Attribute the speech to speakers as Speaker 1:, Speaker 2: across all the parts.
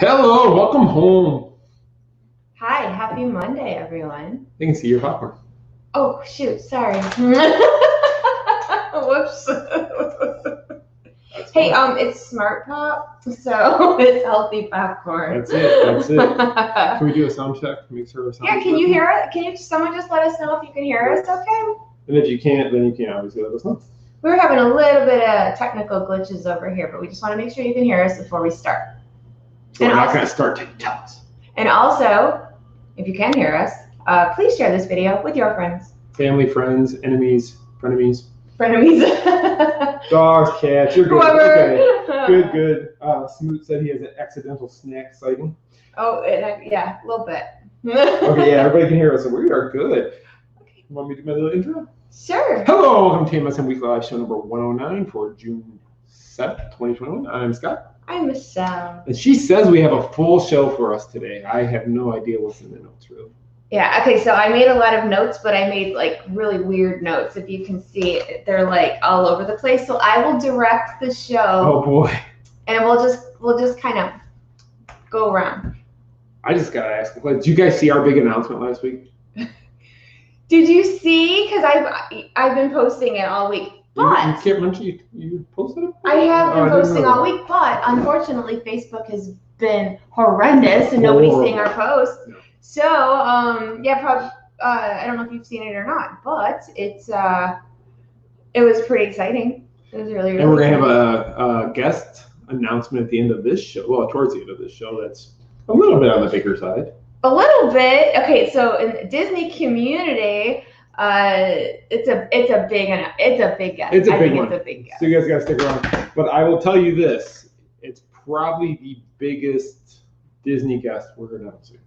Speaker 1: Hello, welcome home.
Speaker 2: Hi, happy Monday, everyone.
Speaker 1: I can see your popcorn.
Speaker 2: Oh, shoot, sorry. Whoops. Hey, it's Smart Pop, so it's healthy popcorn.
Speaker 1: That's it. Can we do a sound check? Make sure our sound
Speaker 2: Yeah, can you hear it? Someone just let us know if you can hear us okay?
Speaker 1: And if you can't, then you can't obviously let us know.
Speaker 2: We're having a little bit of technical glitches over here, but we just want to make sure you can hear us before we start.
Speaker 1: So we're not going to start till you tell us.
Speaker 2: And also, if you can hear us, please share this video with your friends.
Speaker 1: Family, friends, enemies, frenemies.
Speaker 2: Frenemies.
Speaker 1: Dogs, cats, you're good.
Speaker 2: Whoever.
Speaker 1: Okay. Good. Smoot said he has an accidental snack sighting.
Speaker 2: Oh, yeah, a little bit.
Speaker 1: Okay, yeah, everybody can hear us, so we are good. Okay. You want me to do my little intro?
Speaker 2: Sure.
Speaker 1: Hello, welcome to TMSM Weekly Live Show number 109 for June 7th, 2021. I'm Scott.
Speaker 2: I'm Michelle.
Speaker 1: And she says we have a full show for us today. I have no idea what's in the notes, really.
Speaker 2: Yeah, okay, so I made a lot of notes, but I made like really weird notes. If you can see, they're like all over the place. So I will direct the show.
Speaker 1: Oh boy.
Speaker 2: And we'll just kind of go around.
Speaker 1: I just gotta ask, did you guys see our big announcement last week?
Speaker 2: Did you see? Because I've been posting it all week. But
Speaker 1: you can't mention you posted it?
Speaker 2: I have been posting all week, but unfortunately Facebook has been horrendous and nobody's seeing our posts. No. So yeah, probably I don't know if you've seen it or not, but it was pretty exciting. It was really
Speaker 1: and we're gonna
Speaker 2: exciting.
Speaker 1: have a guest announcement at the end of this show. Well, towards the end of this show, that's a little bit on the bigger side.
Speaker 2: A little bit. Okay, so in the Disney community, it's a big guest.
Speaker 1: It's a big one.
Speaker 2: It's a big guest.
Speaker 1: So you guys gotta stick around. But I will tell you this: it's probably the biggest Disney guest we're announcing.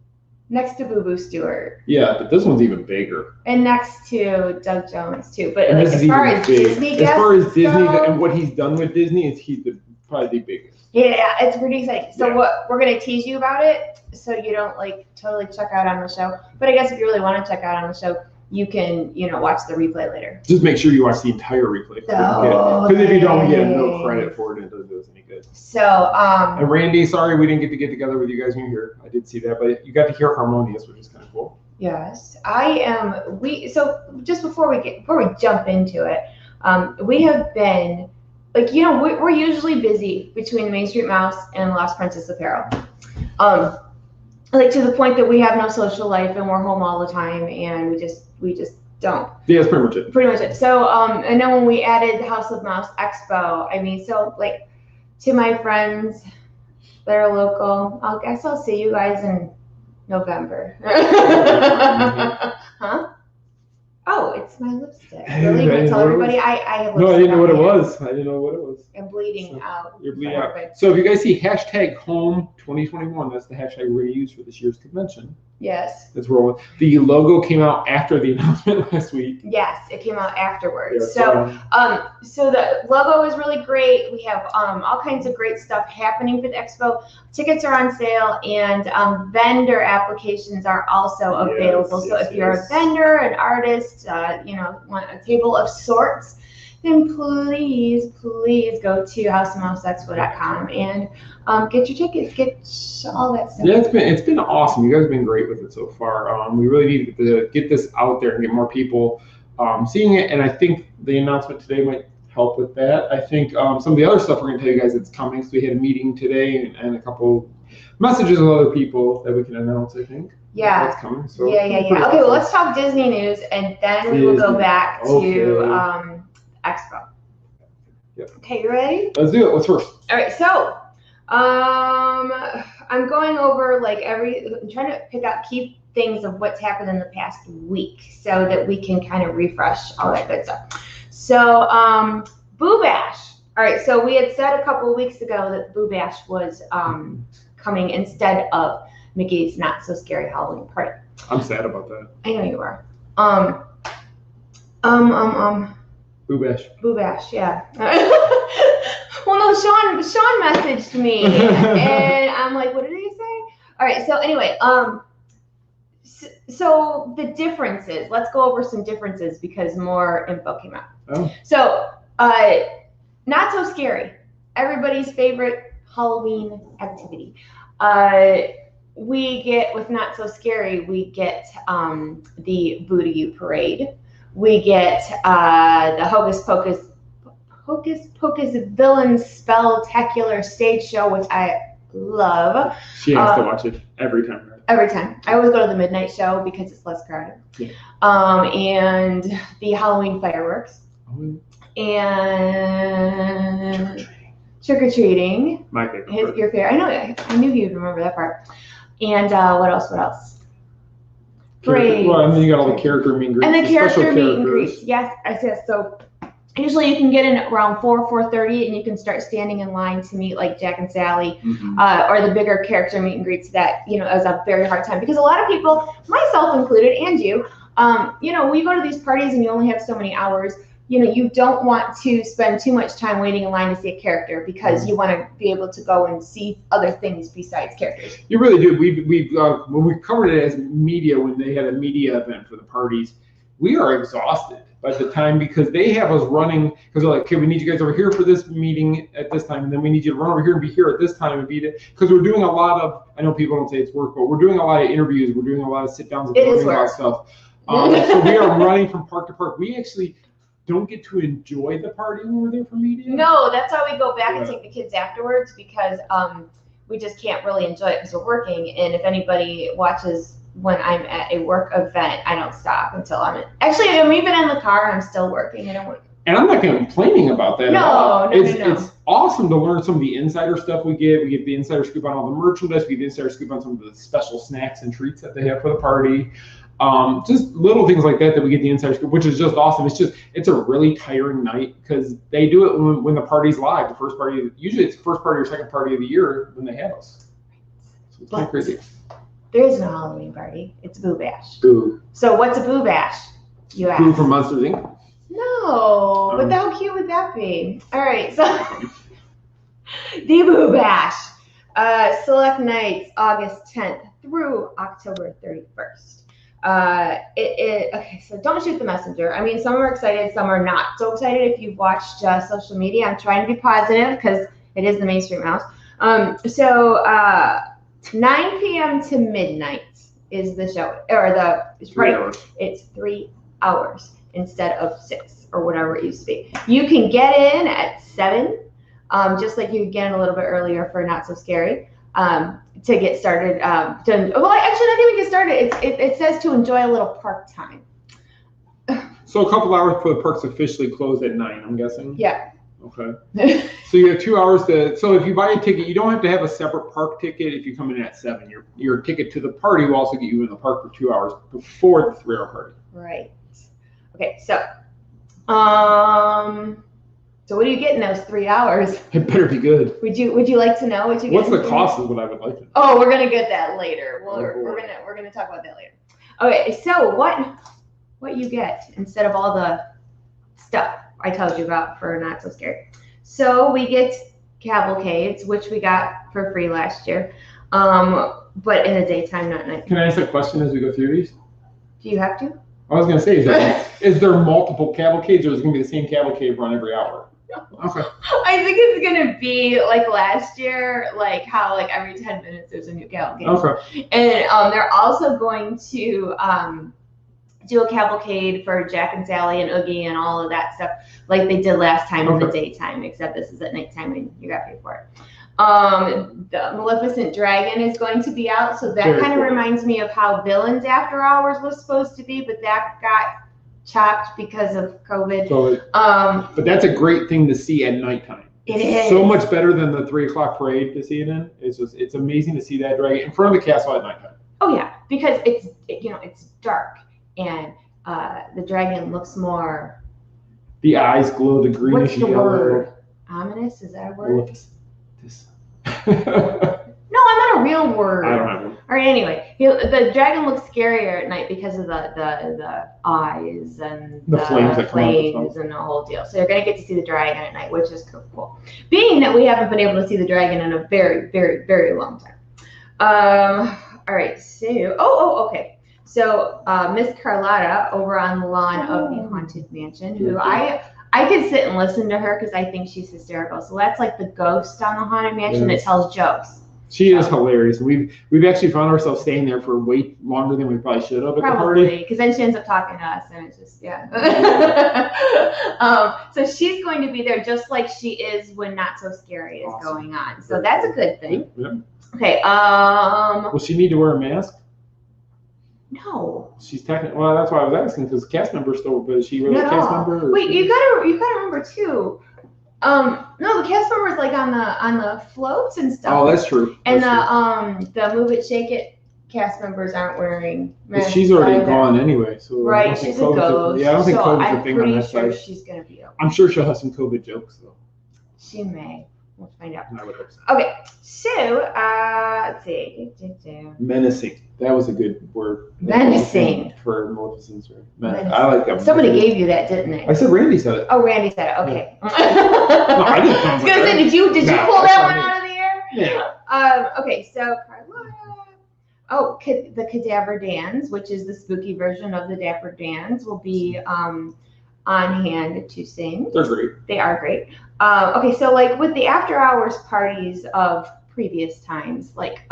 Speaker 2: Next to Boo Boo Stewart.
Speaker 1: Yeah, but this one's even bigger.
Speaker 2: And next to Doug Jones too. But
Speaker 1: like,
Speaker 2: as far as Disney guests,
Speaker 1: as far as Disney and what he's done with Disney, he's probably the biggest.
Speaker 2: Yeah, it's pretty exciting. So what we're gonna tease you about it, so you don't like totally check out on the show. But I guess if you really want to check out on the show, you can watch the replay later.
Speaker 1: Just make sure you watch the entire replay. Because if you don't get no credit for it, it doesn't do us any good.
Speaker 2: So
Speaker 1: and Randy, sorry we didn't get together with you guys when you were here. I did see that, but you got to hear Harmonious, which is kind of cool.
Speaker 2: Yes, so just before we jump into it, we have been like we're usually busy between Main Street Mouse and Lost Princess Apparel. Like to the point that we have no social life and we're home all the time and we just don't.
Speaker 1: Yeah, that's pretty much it.
Speaker 2: Pretty much it. So and then when we added the House of Mouse Expo, I mean, so like to my friends that are local, I guess I'll see you guys in November. Huh? Oh, it's my lipstick. Really? You want to tell everybody I have lipstick.
Speaker 1: No, I didn't know what it was. I didn't know what it was.
Speaker 2: I'm bleeding out.
Speaker 1: You're bleeding out. So if you guys see hashtag home 2021, that's the hashtag we're going to use for this year's convention.
Speaker 2: Yes.
Speaker 1: That's rolling. The logo came out after the announcement last week.
Speaker 2: Yes, it came out afterwards.
Speaker 1: Yeah,
Speaker 2: so the logo is really great. We have all kinds of great stuff happening for the expo. Tickets are on sale, and vendor applications are also available. So if you're a vendor, an artist, want a table of sorts, then please go to houseofmouseexpo.com and get your tickets, get all that stuff.
Speaker 1: Yeah, it's been awesome. You guys have been great with it so far. We really need to get this out there and get more people seeing it. And I think the announcement today might help with that. I think some of the other stuff we're going to tell you guys that's coming. So we had a meeting today and a couple messages with other people that we can announce, I think.
Speaker 2: Yeah.
Speaker 1: That's coming. So
Speaker 2: yeah. Okay, well, let's talk Disney news, and then we will go back to Expo.
Speaker 1: Yep.
Speaker 2: Okay, you ready?
Speaker 1: Let's do it. What's first?
Speaker 2: All right, so I'm going over I'm trying to pick out key things of what's happened in the past week so that we can kind of refresh all that good stuff. So Boo Bash. All right, so we had said a couple of weeks ago that Boo Bash was coming instead of Mickey's Not So Scary Halloween Party.
Speaker 1: I'm sad about that.
Speaker 2: I know you are.
Speaker 1: Boo Bash.
Speaker 2: Boo Bash, yeah. Well, no, Sean messaged me, and I'm like, what did he say? All right, so anyway, so the differences. Let's go over some differences because more info came out.
Speaker 1: Oh.
Speaker 2: So, Not So Scary, everybody's favorite Halloween activity. We get, with Not So Scary, we get the Boo to You parade. We get the Hocus Pocus Villain Spelltacular stage show, which I love.
Speaker 1: She has to watch it every time. Right?
Speaker 2: Every time. I always go to the midnight show because it's less crowded.
Speaker 1: Yeah.
Speaker 2: And the Halloween fireworks.
Speaker 1: Oh.
Speaker 2: And trick-or-treating.
Speaker 1: My favorite.
Speaker 2: Your favorite. I know. I knew you'd remember that part. And what else? Parade.
Speaker 1: Well, and then you got all the character meet and greets.
Speaker 2: And the character meet and greets. Yes. So usually you can get in around 4:30, and you can start standing in line to meet like Jack and Sally, or the bigger character meet and greets that, you know, is a very hard time because a lot of people, myself included, and you know, we go to these parties and you only have so many hours. You know, you don't want to spend too much time waiting in line to see a character because you want to be able to go and see other things besides characters.
Speaker 1: You really do. We when we covered it as media, when they had a media event for the parties, we are exhausted by the time because they have us running because they're like, okay, we need you guys over here for this meeting at this time, and then we need you to run over here and be here at this time and be because we're doing a lot of. I know people don't say it's work, but we're doing a lot of interviews. We're doing a lot of sit downs and learning about stuff. So we are running from park to park. We actually don't get to enjoy the party when we're there for media.
Speaker 2: No, that's why we go back and take the kids afterwards because we just can't really enjoy it because we're working. And if anybody watches when I'm at a work event, I don't stop until I'm actually I'm even in the car and I'm still working. And
Speaker 1: I'm not complaining about that.
Speaker 2: No.
Speaker 1: It's awesome to learn some of the insider stuff we get. We get the insider scoop on all the merchandise. We get the insider scoop on some of the special snacks and treats that they have for the party. Just little things like that we get the insider scoop, which is just awesome. It's a really tiring night because they do it when the party's live. The first party, usually it's the first party or second party of the year when they have us. So it's kind of crazy.
Speaker 2: There is no Halloween party. It's Boo Bash.
Speaker 1: Boo.
Speaker 2: So what's a Boo Bash? You ask.
Speaker 1: Boo from Monsters Inc.
Speaker 2: No, but how cute would that be? All right, so the Boo Bash, select nights, August 10th through October 31st. Okay, so don't shoot the messenger. I mean, some are excited, some are not so excited. If you've watched social media, I'm trying to be positive because it is the mainstream house. 9 p.m. to midnight is the show, or it's 3 hours. It's 3 hours instead of 6 or whatever it used to be. You can get in at 7, just like you could get in a little bit earlier for Not So Scary. To get started, actually not even get started. It says to enjoy a little park time.
Speaker 1: So a couple hours before the park's officially closed at 9, I'm guessing?
Speaker 2: Yeah.
Speaker 1: Okay. So you have 2 hours so if you buy a ticket, you don't have to have a separate park ticket if you come in at 7. Your ticket to the party will also get you in the park for 2 hours before the 3-hour party.
Speaker 2: Right. Okay, so what do you get in those 3 hours?
Speaker 1: It better be good.
Speaker 2: Would you like to know what you get?
Speaker 1: What's the cost is what I would like to know.
Speaker 2: Oh, we're gonna get that later. We're gonna talk about that later. Okay, so what you get instead of all the stuff I told you about for Not So Scary. So we get cavalcades, which we got for free last year, but in the daytime, not night.
Speaker 1: Can I ask a question as we go through these?
Speaker 2: Do you have to?
Speaker 1: I was gonna say, is there multiple cavalcades, or is it gonna be the same cavalcade run every hour? Okay.
Speaker 2: I think it's gonna be like last year, like how like every 10 minutes there's a new cavalcade.
Speaker 1: Okay.
Speaker 2: And they're also going to do a cavalcade for Jack and Sally and Oogie and all of that stuff, like they did last time in the daytime, except this is at nighttime and you got paid for it. The Maleficent Dragon is going to be out, so that kind of reminds me of how Villains After Hours was supposed to be, but that got chopped because of COVID.
Speaker 1: But that's a great thing to see at nighttime.
Speaker 2: It is
Speaker 1: so much better than the 3 o'clock parade to see it in. It's amazing to see that dragon in front of the castle at nighttime.
Speaker 2: Oh yeah, because it's dark and the dragon looks more.
Speaker 1: The eyes glow the greenish yellow.
Speaker 2: What's the word? Ominous? Is that a word?
Speaker 1: No,
Speaker 2: I'm not a real word.
Speaker 1: I don't have one.
Speaker 2: All right, anyway, the dragon looks scarier at night because of the eyes and
Speaker 1: the flames
Speaker 2: and the whole deal. So you're going to get to see the dragon at night, which is cool. Being that we haven't been able to see the dragon in a very, very, very long time. All right, so, okay. So Miss Carlotta over on the lawn of the Haunted Mansion, who I I could sit and listen to her because I think she's hysterical. So that's like the ghost on the Haunted Mansion that tells jokes.
Speaker 1: She is hilarious. We've actually found ourselves staying there for way longer than we probably should have at the party.
Speaker 2: Probably, because then she ends up talking to us, and it's just so she's going to be there just like she is when Not So Scary is going on. So that's a good thing.
Speaker 1: Yeah.
Speaker 2: Okay.
Speaker 1: Will she need to wear a mask?
Speaker 2: No.
Speaker 1: She's technically. Well, that's why I was asking because cast member still. But is she really a cast member?
Speaker 2: Wait, you gotta remember too. No, the cast members like on the floats and stuff.
Speaker 1: Oh, that's true.
Speaker 2: And the Move It, Shake It cast members aren't wearing masks.
Speaker 1: She's already gone anyway, so
Speaker 2: right. She's a ghost.
Speaker 1: Yeah, I don't think COVID's a thing on that
Speaker 2: sure
Speaker 1: side.
Speaker 2: She's gonna be okay.
Speaker 1: I'm sure she'll have some COVID jokes though.
Speaker 2: She may. We'll find out.
Speaker 1: I would hope so.
Speaker 2: Okay, so let's see.
Speaker 1: Menacing. That was a good word.
Speaker 2: Menacing.
Speaker 1: For Maleficent's right? I like that.
Speaker 2: Somebody gave you that, didn't they?
Speaker 1: I said Randy said it.
Speaker 2: Oh, Randy said it. Okay.
Speaker 1: No, I didn't.
Speaker 2: I was gonna say, did you pull that one out of the air?
Speaker 1: Yeah.
Speaker 2: Okay, so Carlotta. Oh, the Cadaver Dans, which is the spooky version of the Dapper Dans, will be on hand to sing.
Speaker 1: They're great.
Speaker 2: They are great. Okay, so like with the after hours parties of previous times, like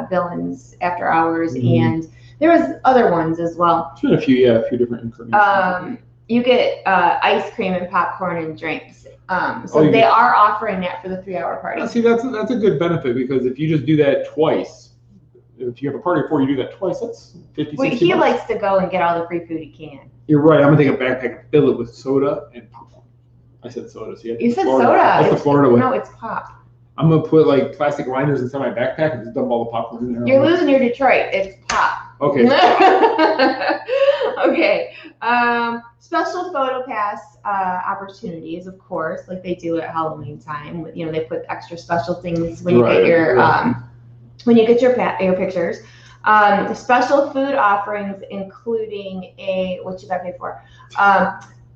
Speaker 2: Villains After Hours, and there was other ones as well.
Speaker 1: There's been a few different incarnations.
Speaker 2: You get ice cream and popcorn and drinks. So they are offering that for the 3-hour party.
Speaker 1: See, that's a good benefit because if you just do that twice, if you have a party before you do that twice, that's 50,
Speaker 2: well,
Speaker 1: 60
Speaker 2: he
Speaker 1: bucks.
Speaker 2: likes to go and get all the free food he can.
Speaker 1: You're right. I'm gonna take a backpack and fill it with soda and popcorn. I said soda. So
Speaker 2: you said
Speaker 1: Florida.
Speaker 2: soda.
Speaker 1: That's the Florida way.
Speaker 2: No, it's pop.
Speaker 1: I'm gonna put like plastic liners inside my backpack and just dump all the popcorn in there.
Speaker 2: You're losing your Detroit. It's pop.
Speaker 1: Okay.
Speaker 2: Okay. Special photo pass opportunities, of course, like they do at Halloween time. You know, they put extra special things when you get your pictures. Special food offerings, including what you got to pay for.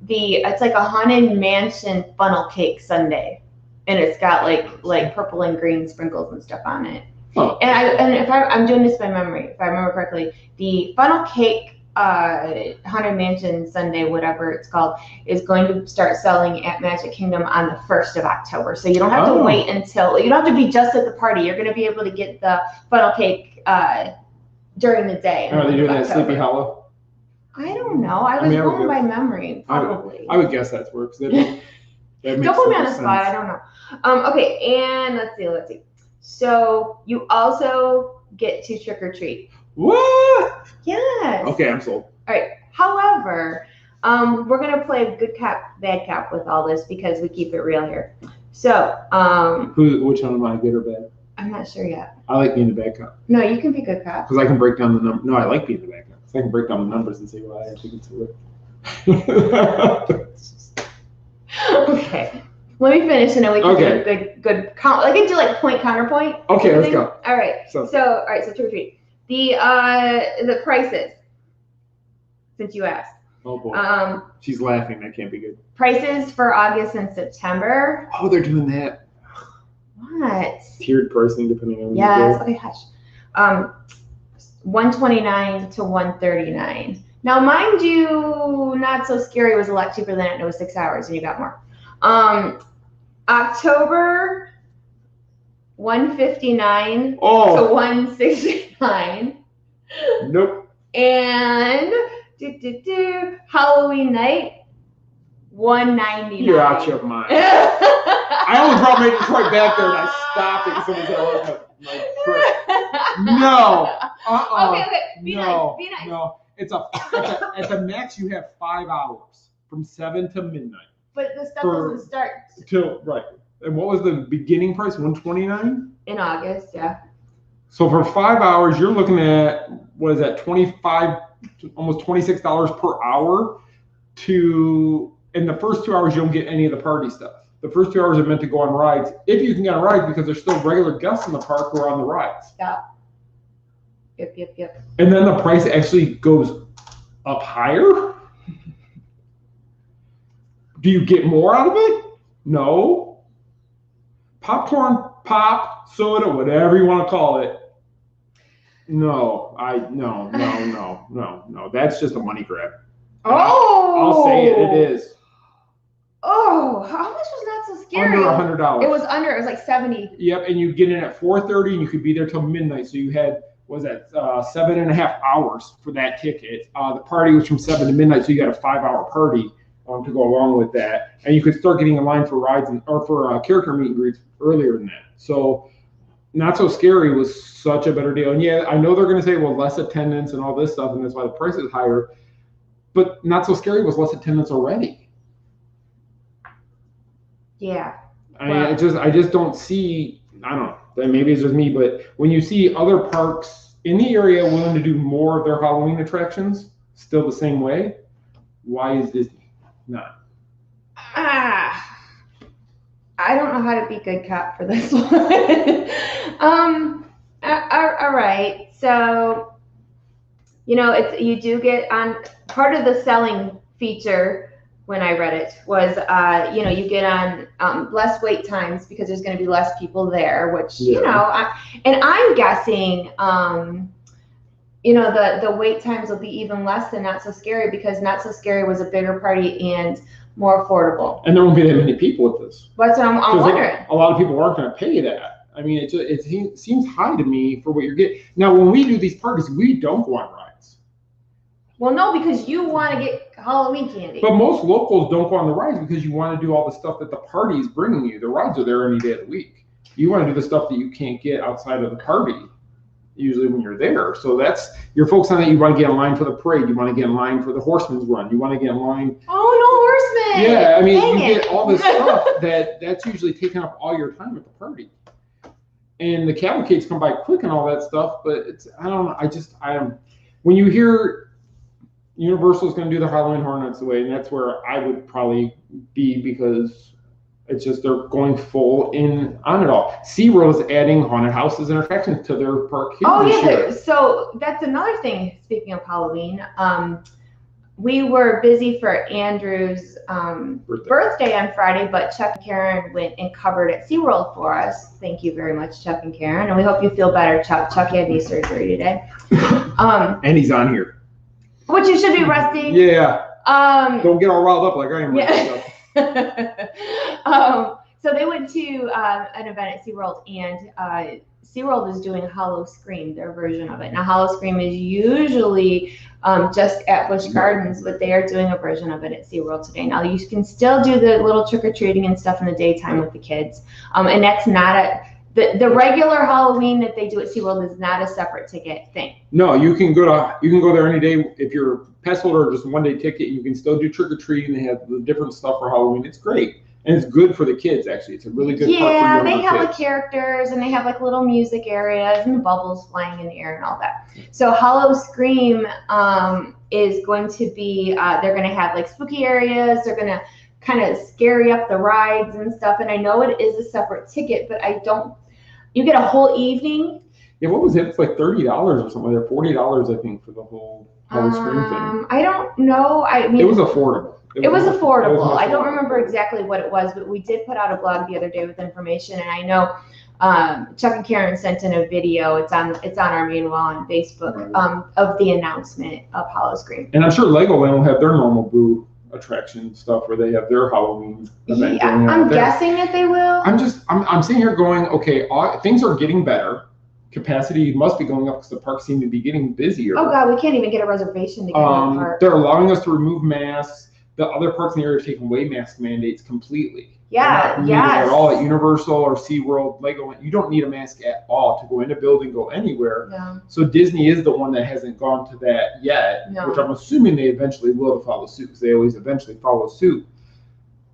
Speaker 2: It's like a Haunted Mansion funnel cake sundae, and it's got like purple and green sprinkles and stuff on it.
Speaker 1: Oh.
Speaker 2: And if I'm doing this by memory, if I remember correctly, the funnel cake Haunted Mansion sundae, whatever it's called, is going to start selling at Magic Kingdom on the 1st of October. So you don't have to wait until, you don't have to be just at the party. You're going to be able to get the funnel cake during the day.
Speaker 1: Are they doing that at Sleepy Hollow?
Speaker 2: I don't know. I was going by memory, probably.
Speaker 1: I would guess that's works. Don't
Speaker 2: put me on the spot. I don't know. Okay, and let's see. So you also get to trick or treat.
Speaker 1: What?
Speaker 2: Yes.
Speaker 1: Okay, I'm sold.
Speaker 2: All right. However, we're gonna play good cop, bad cop with all this because we keep it real here. So,
Speaker 1: which one am I, good or bad?
Speaker 2: I'm not sure yet.
Speaker 1: I like being the bad cop.
Speaker 2: No, you can be good cop.
Speaker 1: Because I can break down the number. No, I like being the bad cop. Because I can break down the numbers and say why I think it's
Speaker 2: Okay. Let me finish and then we can do a good count. I can do like point counterpoint.
Speaker 1: Okay, let's go.
Speaker 2: All right. So trick or treat. The prices. Since you asked.
Speaker 1: Oh boy. She's laughing. That can't be good.
Speaker 2: Prices for August and September.
Speaker 1: Oh, they're doing that.
Speaker 2: What?
Speaker 1: Tiered pricing depending on.
Speaker 2: Yes. Okay, hush. $129 to $139. Now, mind you, Not So Scary was a lot cheaper than it. It was 6 hours, and you got more. October, $159 to $169.
Speaker 1: Nope.
Speaker 2: And Halloween night, $199.
Speaker 1: You're out your mind. I almost brought my Detroit back there and I stopped it because someone said, no.
Speaker 2: Okay. Be nice.
Speaker 1: No. It's at the max you have 5 hours from 7 to midnight.
Speaker 2: But the stuff doesn't start
Speaker 1: till right. And what was the beginning price? $129
Speaker 2: in August, yeah.
Speaker 1: So for 5 hours, you're looking at what is that? $25, almost $26 per hour. In the first 2 hours, you don't get any of the party stuff. The first 2 hours are meant to go on rides, if you can get on rides, because there's still regular guests in the park who are on the rides.
Speaker 2: Yeah. Yep.
Speaker 1: And then the price actually goes up higher. Do you get more out of it? No. Popcorn, pop, soda, whatever you want to call it. No. That's just a money grab.
Speaker 2: Oh.
Speaker 1: I'll say it. It is.
Speaker 2: Oh, how much was Not So Scary?
Speaker 1: Under $100.
Speaker 2: It was under. It was like 70.
Speaker 1: Yep, and you get in at 4:30, and you could be there till midnight. So you had, what was that, 7.5 hours for that ticket. The party was from 7 to midnight, so you got a 5-hour party to go along with that. And you could start getting in line for rides or for character meet and greets earlier than that. So Not So Scary was such a better deal. And yeah, I know they're going to say, well, less attendance and all this stuff, and that's why the price is higher. But Not So Scary was less attendance already.
Speaker 2: Yeah.
Speaker 1: I just don't see, I don't know, maybe it's just me, but when you see other parks in the area willing to do more of their Halloween attractions still the same way, why is Disney not?
Speaker 2: I don't know how to be good cop for this one. All right. So, you do get on part of the selling feature when I read it was, you get on less wait times because there's going to be less people there, which, and I'm guessing, the wait times will be even less than Not So Scary because Not So Scary was a bigger party and more affordable.
Speaker 1: And there won't be that many people with this.
Speaker 2: That's what I'm wondering.
Speaker 1: A lot of people aren't going to pay that. I mean, it seems high to me for what you're getting. Now, when we do these parties, we don't go on rides.
Speaker 2: Well, no, because you want to get Halloween candy.
Speaker 1: But most locals don't go on the rides because you want to do all the stuff that the party is bringing you. The rides are there any day of the week. You want to do the stuff that you can't get outside of the party, usually when you're there. So you're focused on that. You want to get in line for the parade. You want to get in line for the Horseman's Run. You want to get in line.
Speaker 2: Oh, no horseman.
Speaker 1: Yeah, I mean, get all this stuff that's usually taking up all your time at the party. And the cavalcades come by quick and all that stuff, but I don't know. When you hear Universal's going to do the Halloween Horror Nights away, and that's where I would probably be because it's just they're going full in on it all. SeaWorld is adding haunted houses and attractions to their park here this year.
Speaker 2: So that's another thing, speaking of Halloween. We were busy for Andrew's birthday on Friday, but Chuck and Karen went and covered at SeaWorld for us. Thank you very much, Chuck and Karen, and we hope you feel better, Chuck. Chuck had knee surgery today.
Speaker 1: And he's on here.
Speaker 2: Which you should be resting.
Speaker 1: Yeah. Don't get all riled up like I am.
Speaker 2: Yeah. So they went to an event at SeaWorld, and SeaWorld is doing Hollow Scream, their version of it. Now, Hollow Scream is usually just at Busch Gardens, but they are doing a version of it at SeaWorld today. Now, you can still do the little trick-or-treating and stuff in the daytime with the kids, and that's not the regular Halloween that they do at SeaWorld is not a separate ticket thing. No,
Speaker 1: you can go there any day. If you're a pass holder or just one-day ticket, you can still do trick-or-treating. They have the different stuff for Halloween. It's great. And it's good for the kids, actually. It's a really good park for younger
Speaker 2: they have
Speaker 1: kids.
Speaker 2: Like characters, and they have like little music areas and the bubbles flying in the air and all that. So Hollow Scream is going to be, they're going to have like spooky areas. They're going to kind of scary up the rides and stuff. And I know it is a separate ticket, but you get a whole evening.
Speaker 1: Yeah, what was it? It's like $30 or something like that. $40, I think, for the whole Hollow Scream thing.
Speaker 2: I don't know. I mean,
Speaker 1: it was affordable.
Speaker 2: It was affordable. I don't remember exactly what it was, but we did put out a blog the other day with information, and I know Chuck and Karen sent in a video. It's on our main wall on Facebook of the announcement of Hollow Scream.
Speaker 1: And I'm sure Legoland will have their normal Boo attraction stuff where they have their Halloween event.
Speaker 2: Yeah, I'm guessing that they will.
Speaker 1: I'm sitting here going, okay, things are getting better. Capacity must be going up because the parks seem to be getting busier.
Speaker 2: Oh God, we can't even get a reservation to get in the park.
Speaker 1: They're allowing us to remove masks. The other parks in the area are taking away mask mandates completely.
Speaker 2: Yeah,
Speaker 1: at all at Universal or SeaWorld, Legoland. You don't need a mask at all to go in a building, go anywhere.
Speaker 2: No.
Speaker 1: So Disney is the one that hasn't gone to that yet, which I'm assuming they eventually will to follow suit because they always eventually follow suit.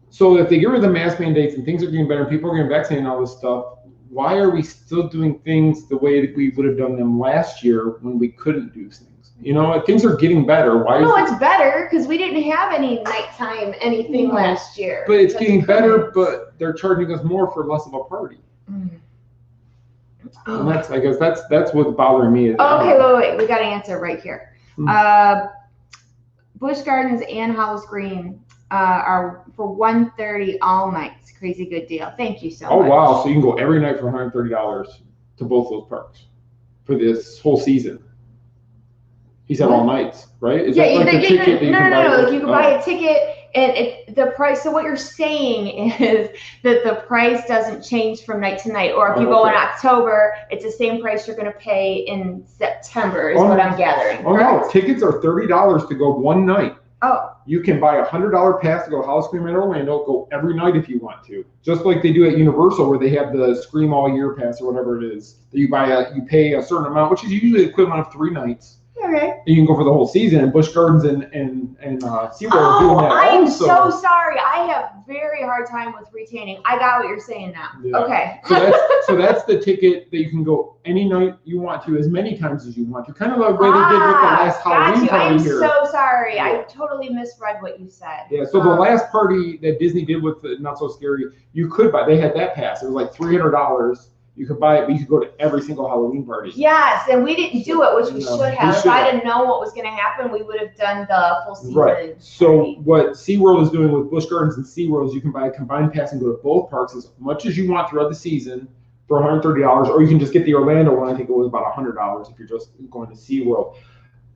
Speaker 1: So if they get rid of the mask mandates and things are getting better and people are getting vaccinated and all this stuff, why are we still doing things the way that we would have done them last year when we couldn't do things? You know, things are getting better.
Speaker 2: It's better because we didn't have any nighttime anything last year.
Speaker 1: But it's getting better, but they're charging us more for less of a party. And I guess that's what's bothering me.
Speaker 2: Okay, wait. We got an answer right here. Busch Gardens and Hollow Scream are for $130 all nights. Crazy good deal. Thank you so much.
Speaker 1: Oh wow! So you can go every night for $130 to both those parks for this whole season. He said all nights, right? Is that like the ticket that you can buy?
Speaker 2: No. Like you can buy a ticket the price, so what you're saying is that the price doesn't change from night to night, or if you go in October, it's the same price you're going to pay in September is what I'm gathering.
Speaker 1: Oh no, tickets are $30 to go one night.
Speaker 2: Oh.
Speaker 1: You can buy a $100 pass to go Howl-O-Scream at Orlando, go every night if you want to. Just like they do at Universal, where they have the Scream All Year pass or whatever it is. You pay a certain amount, which is usually the equivalent of 3 nights.
Speaker 2: Okay.
Speaker 1: And you can go for the whole season. And Busch Gardens and SeaWorld are doing that
Speaker 2: I'm
Speaker 1: also.
Speaker 2: so sorry. I have very hard time with retaining. I got what you're saying now.
Speaker 1: Yeah.
Speaker 2: Okay.
Speaker 1: So that's the ticket that you can go any night you want to, as many times as you want to. Kind of like way they did with the last Halloween party here.
Speaker 2: I'm so sorry. Yeah. I totally misread what you said.
Speaker 1: Yeah, so the last party that Disney did with the Not So Scary, you could buy. They had that pass. It was like $300. You could buy it, but you could go to every single Halloween party.
Speaker 2: Yes, and we didn't do it, which we should have. If I didn't know what was going to happen, we would have done the full season.
Speaker 1: Right. So what SeaWorld is doing with Busch Gardens and SeaWorld is you can buy a combined pass and go to both parks as much as you want throughout the season for $130, or you can just get the Orlando one. I think it was about $100 if you're just going to SeaWorld.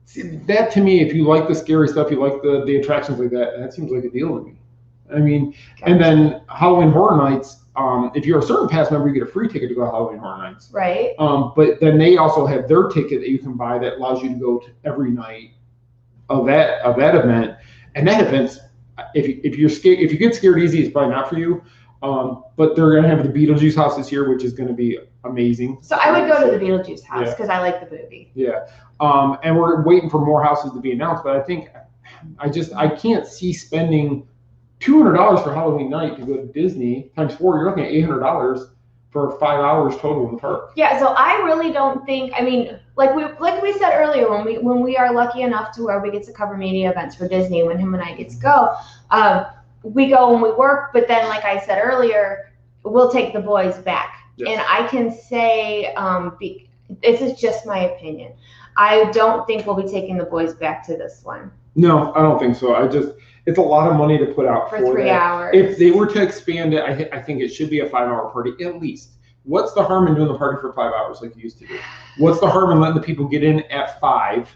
Speaker 1: See, that to me, if you like the scary stuff, you like the attractions like that, that seems like a deal to me. I mean, and then Halloween Horror Nights, if you're a certain pass member, you get a free ticket to go to Halloween Horror Nights.
Speaker 2: Right.
Speaker 1: But then they also have their ticket that you can buy that allows you to go to every night of that event. And that event's, if you're scared, if you get scared easy, it's probably not for you. But they're gonna have the Beetlejuice house this year, which is gonna be amazing.
Speaker 2: So I would go to the Beetlejuice house because I like the movie.
Speaker 1: Yeah. And we're waiting for more houses to be announced, but I think I can't see spending $200 for Halloween night to go to Disney times 4. You're looking at $800 for 5 hours total in the park.
Speaker 2: Yeah, so I really don't think. I mean, like we said earlier, when we are lucky enough to where we get to cover media events for Disney, when him and I get to go, we go when we work. But then, like I said earlier, we'll take the boys back, and I can say, this is just my opinion. I don't think we'll be taking the boys back to this one.
Speaker 1: No, I don't think so. It's a lot of money to put out
Speaker 2: for 3 hours.
Speaker 1: If they were to expand it, I think it should be a 5-hour party at least. What's the harm in doing the party for 5 hours like you used to do? What's the harm in letting the people get in at 5,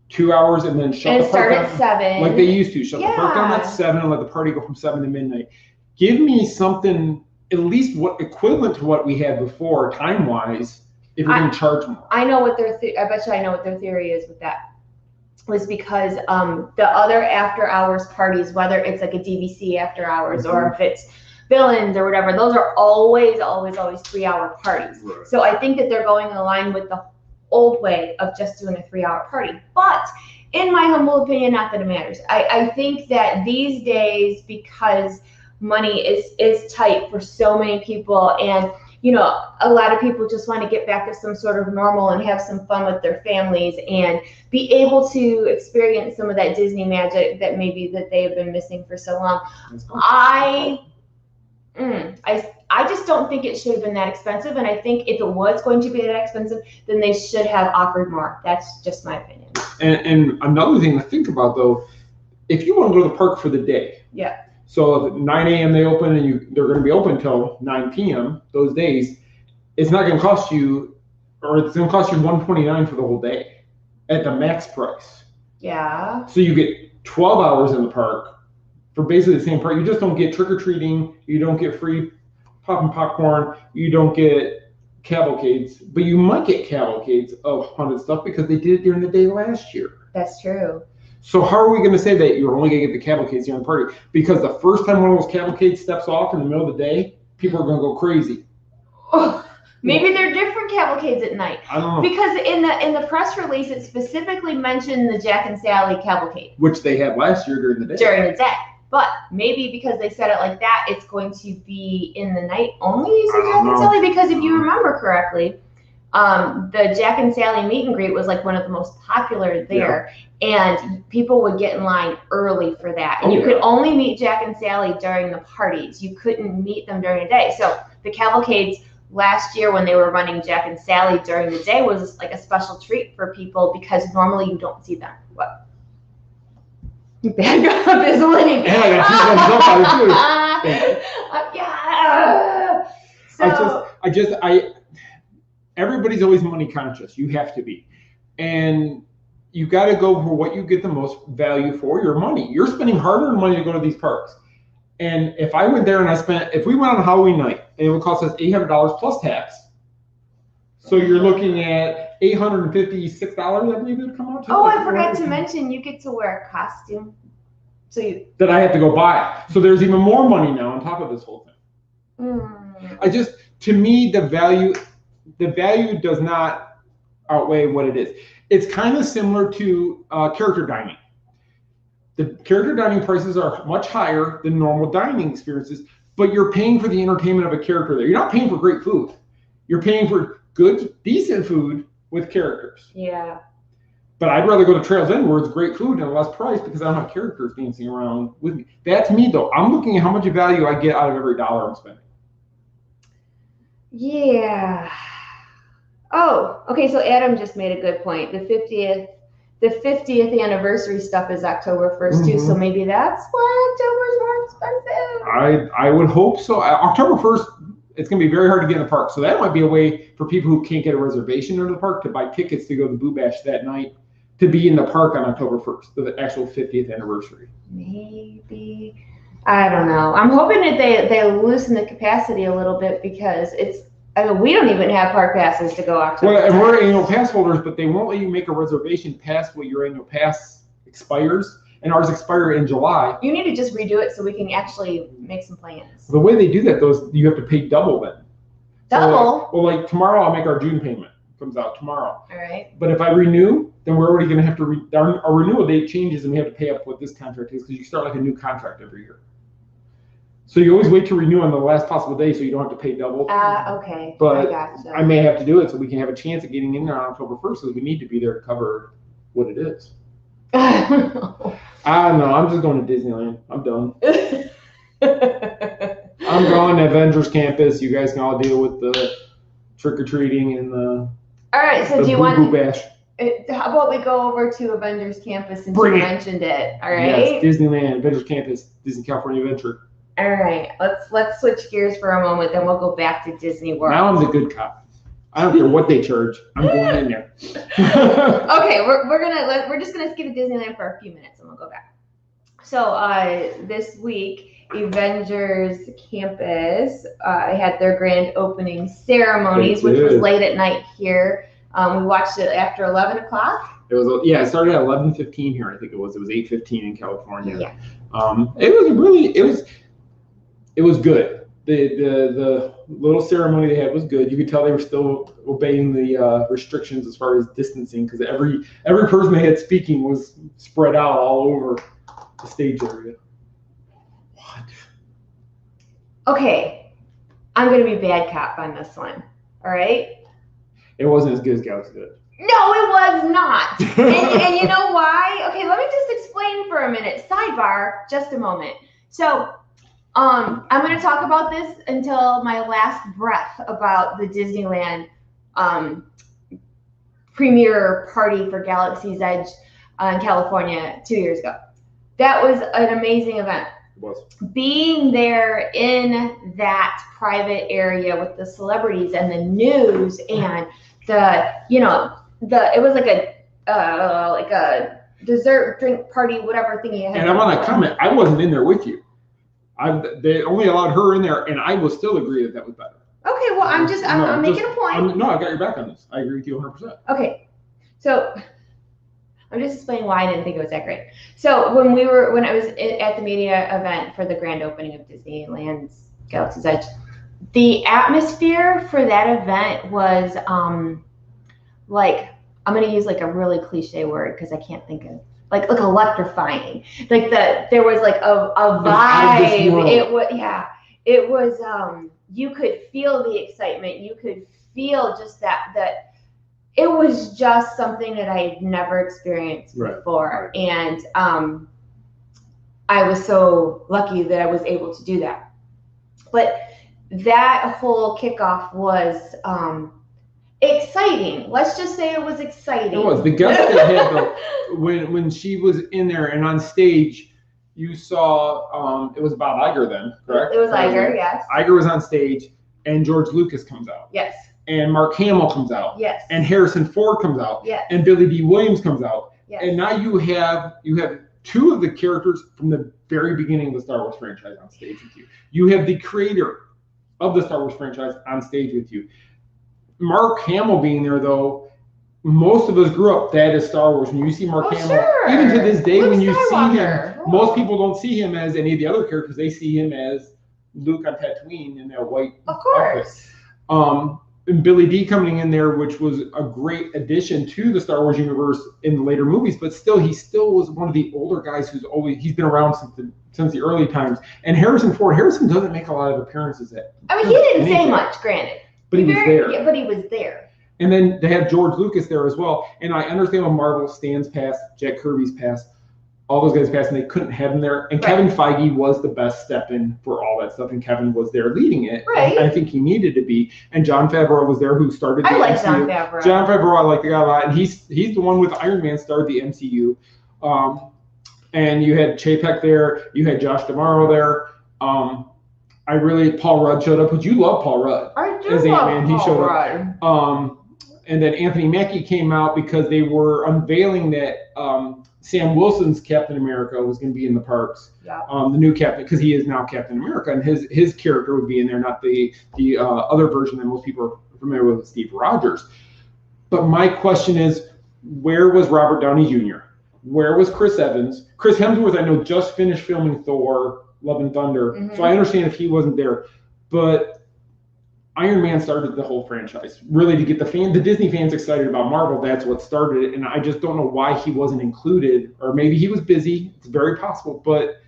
Speaker 1: 2 hours, and then shut the park down?
Speaker 2: Start at 7.
Speaker 1: Like they used to. Shut the park down at 7 and let the party go from 7 to midnight. Give me something at least equivalent to what we had before time-wise if we're going to charge more.
Speaker 2: I know what I bet you I know what their theory is with that. Was because the other after hours parties, whether it's like a DVC after hours or if it's villains or whatever, those are always 3-hour parties. Right. So I think that they're going in line with the old way of just doing a 3-hour party. But in my humble opinion, not that it matters. I think that these days, because money is tight for so many people, and a lot of people just want to get back to some sort of normal and have some fun with their families and be able to experience some of that Disney magic that they have been missing for so long. I just don't think it should have been that expensive, and I think if it was going to be that expensive, then they should have offered more. That's just my opinion.
Speaker 1: And another thing to think about, though, if you want to go to the park for the day.
Speaker 2: Yeah.
Speaker 1: So at 9 a.m. they open, and they're going to be open until 9 p.m. those days. It's not going to cost you, or it's going to cost you $129 for the whole day at the max price.
Speaker 2: Yeah.
Speaker 1: So you get 12 hours in the park for basically the same price. You just don't get trick-or-treating. You don't get free popping popcorn. You don't get cavalcades. But you might get cavalcades of haunted stuff because they did it during the day last year.
Speaker 2: That's true.
Speaker 1: So how are we going to say that you're only going to get the cavalcades during the party? Because the first time one of those cavalcades steps off in the middle of the day, people are going to go crazy.
Speaker 2: Oh, maybe they're different cavalcades at night.
Speaker 1: I don't know.
Speaker 2: Because in the press release, it specifically mentioned the Jack and Sally cavalcade,
Speaker 1: which they had last year during the day.
Speaker 2: But maybe because they said it like that, it's going to be in the night only. So Jack and Sally, because if you remember correctly, the Jack and Sally meet and greet was like one of the most popular there, and people would get in line early for that. And you could only meet Jack and Sally during the parties. You couldn't meet them during the day. So the cavalcades last year, when they were running Jack and Sally during the day, was like a special treat for people because normally you don't see them. What? Bad up is winning. Yeah. So
Speaker 1: everybody's always money conscious. You have to be. And you got to go for what you get the most value for your money. You're spending hard-earned money to go to these parks. And if I went there and if we went on Halloween night, and it would cost us $800 plus tax. So you're looking at $856, I believe it would come out to.
Speaker 2: Oh, I forgot to mention, you get to wear a costume. So
Speaker 1: that I have to go buy. So there's even more money now on top of this whole thing. To me, the value does not outweigh what it is. It's kind of similar to character dining. The character dining prices are much higher than normal dining experiences, but you're paying for the entertainment of a character there. You're not paying for great food. You're paying for good, decent food with characters.
Speaker 2: Yeah.
Speaker 1: But I'd rather go to Trails End where it's great food and less price because I don't have characters dancing around with me. That's me, though. I'm looking at how much value I get out of every dollar I'm spending.
Speaker 2: Yeah. Oh, okay. So Adam just made a good point. The 50th anniversary stuff is October 1st too. So maybe that's why October's more expensive.
Speaker 1: I would hope so. October 1st, it's going to be very hard to get in the park. So that might be a way for people who can't get a reservation into the park to buy tickets to go to the Boo Bash that night to be in the park on October 1st, the actual 50th anniversary.
Speaker 2: Maybe. I don't know. I'm hoping that they loosen the capacity a little bit because we don't even have park passes to go October.
Speaker 1: Well, and we're annual pass holders, but they won't let you make a reservation past what your annual pass expires, and ours expire in July.
Speaker 2: You need to just redo it so we can actually make some plans.
Speaker 1: The way they do that, though, is you have to pay double then.
Speaker 2: Double?
Speaker 1: So like tomorrow, I'll make our June payment. Comes out tomorrow.
Speaker 2: All right.
Speaker 1: But if I renew, then we're already going to have to our renewal date changes, and we have to pay up what this contract is because you start like a new contract every year. So you always wait to renew on the last possible day so you don't have to pay double.
Speaker 2: Okay.
Speaker 1: But
Speaker 2: I gotcha.
Speaker 1: I may have to do it so we can have a chance at getting in there on October 1st because we need to be there to cover what it is. I don't know. I'm just going to Disneyland. I'm done. I'm going to Avengers Campus. You guys can all deal with the trick-or-treating and the
Speaker 2: all right, so do you want
Speaker 1: Boo Bash.
Speaker 2: How about we go over to Avengers Campus since you mentioned it? All right.
Speaker 1: Yes, Disneyland, Avengers Campus, Disney California Adventure.
Speaker 2: All right, let's switch gears for a moment, then we'll go back to Disney World.
Speaker 1: Now I'm the good cop. I don't care what they charge. I'm going in there.
Speaker 2: Okay, we're just gonna skip Disneyland for a few minutes and we'll go back. So this week, Avengers Campus had their grand opening ceremonies, which was late at night here. We watched it after 11 o'clock.
Speaker 1: It was it started at 11:15 here. I think it was 8:15 in California.
Speaker 2: Yeah.
Speaker 1: It was good. The little ceremony they had was good. You could tell they were still obeying the restrictions as far as distancing because every person they had speaking was spread out all over the stage area. What?
Speaker 2: Okay, I'm gonna be bad cop on this one. All right.
Speaker 1: It wasn't as good as Galaxy did.
Speaker 2: No, it was not. and you know why? Okay, let me just explain for a minute. Sidebar, just a moment. So, I'm going to talk about this until my last breath about the Disneyland premiere party for Galaxy's Edge in California 2 years ago. That was an amazing event.
Speaker 1: It was. Being
Speaker 2: there in that private area with the celebrities and the news and it was like a dessert drink party, whatever thing you had.
Speaker 1: And I want to comment. I wasn't in there with you. They only allowed her in there, and I will still agree that was better.
Speaker 2: Okay, well, I'm making a point.
Speaker 1: No, I got your back on this. I agree with you 100%.
Speaker 2: Okay, so I'm just explaining why I didn't think it was that great. So when I was at the media event for the grand opening of Disneyland's Galaxy's Edge, the atmosphere for that event was like, I'm going to use like a really cliche word because I can't think of like electrifying. Like there was like a vibe. It was you could feel the excitement. You could feel just that it was just something that I had never experienced before. And I was so lucky that I was able to do that. But that whole kickoff was exciting. Let's just say it was exciting.
Speaker 1: It was. The guest they had, though, when she was in there and on stage, you saw it was Bob Iger then, correct?
Speaker 2: It was Iger, yes.
Speaker 1: Iger was on stage, and George Lucas comes out.
Speaker 2: Yes.
Speaker 1: And Mark Hamill comes out.
Speaker 2: Yes.
Speaker 1: And Harrison Ford comes out.
Speaker 2: Yes.
Speaker 1: And Billy D. Williams comes out.
Speaker 2: Yes.
Speaker 1: And now you have two of the characters from the very beginning of the Star Wars franchise on stage with you. You have the creator of the Star Wars franchise on stage with you. Mark Hamill being there, though, most of us grew up, that is Star Wars. When you see Mark Hamill,
Speaker 2: sure.
Speaker 1: even to this day,
Speaker 2: Luke
Speaker 1: when you
Speaker 2: Skywalker.
Speaker 1: see him, most people don't see him as any of the other characters. They see him as Luke on Tatooine in that white
Speaker 2: outfit.
Speaker 1: And Billy D coming in there, which was a great addition to the Star Wars universe in the later movies, but he still was one of the older guys he's been around since the early times. And Harrison doesn't make a lot of appearances he
Speaker 2: didn't say much, granted.
Speaker 1: But he was there.
Speaker 2: Yeah, but he was there.
Speaker 1: And then they have George Lucas there as well. And I understand when Marvel stands past, Jack Kirby's passed, all those guys passed, and they couldn't have him there. And Kevin Feige was the best step-in for all that stuff, and Kevin was there leading it.
Speaker 2: Right.
Speaker 1: I think he needed to be. And Jon Favreau was there, who started the
Speaker 2: MCU.
Speaker 1: I like
Speaker 2: Jon Favreau.
Speaker 1: Jon Favreau, I like the guy a lot. And he's the one with Iron Man started the MCU. And you had Chapek there. You had Josh D'Amaro there. Paul Rudd showed up, but you love Paul Rudd.
Speaker 2: I do love Ant-Man. He showed up.
Speaker 1: And then Anthony Mackie came out because they were unveiling that Sam Wilson's Captain America was going to be in the parks.
Speaker 2: Yeah.
Speaker 1: The new Captain, because he is now Captain America, and his character would be in there, not the other version that most people are familiar with, Steve Rogers. But my question is, where was Robert Downey Jr.? Where was Chris Evans? Chris Hemsworth, I know, just finished filming Thor: Love and Thunder, so I understand if he wasn't there. But Iron Man started the whole franchise, really, to get the Disney fans excited about Marvel. That's what started it, and I just don't know why he wasn't included, or maybe he was busy. It's very possible. But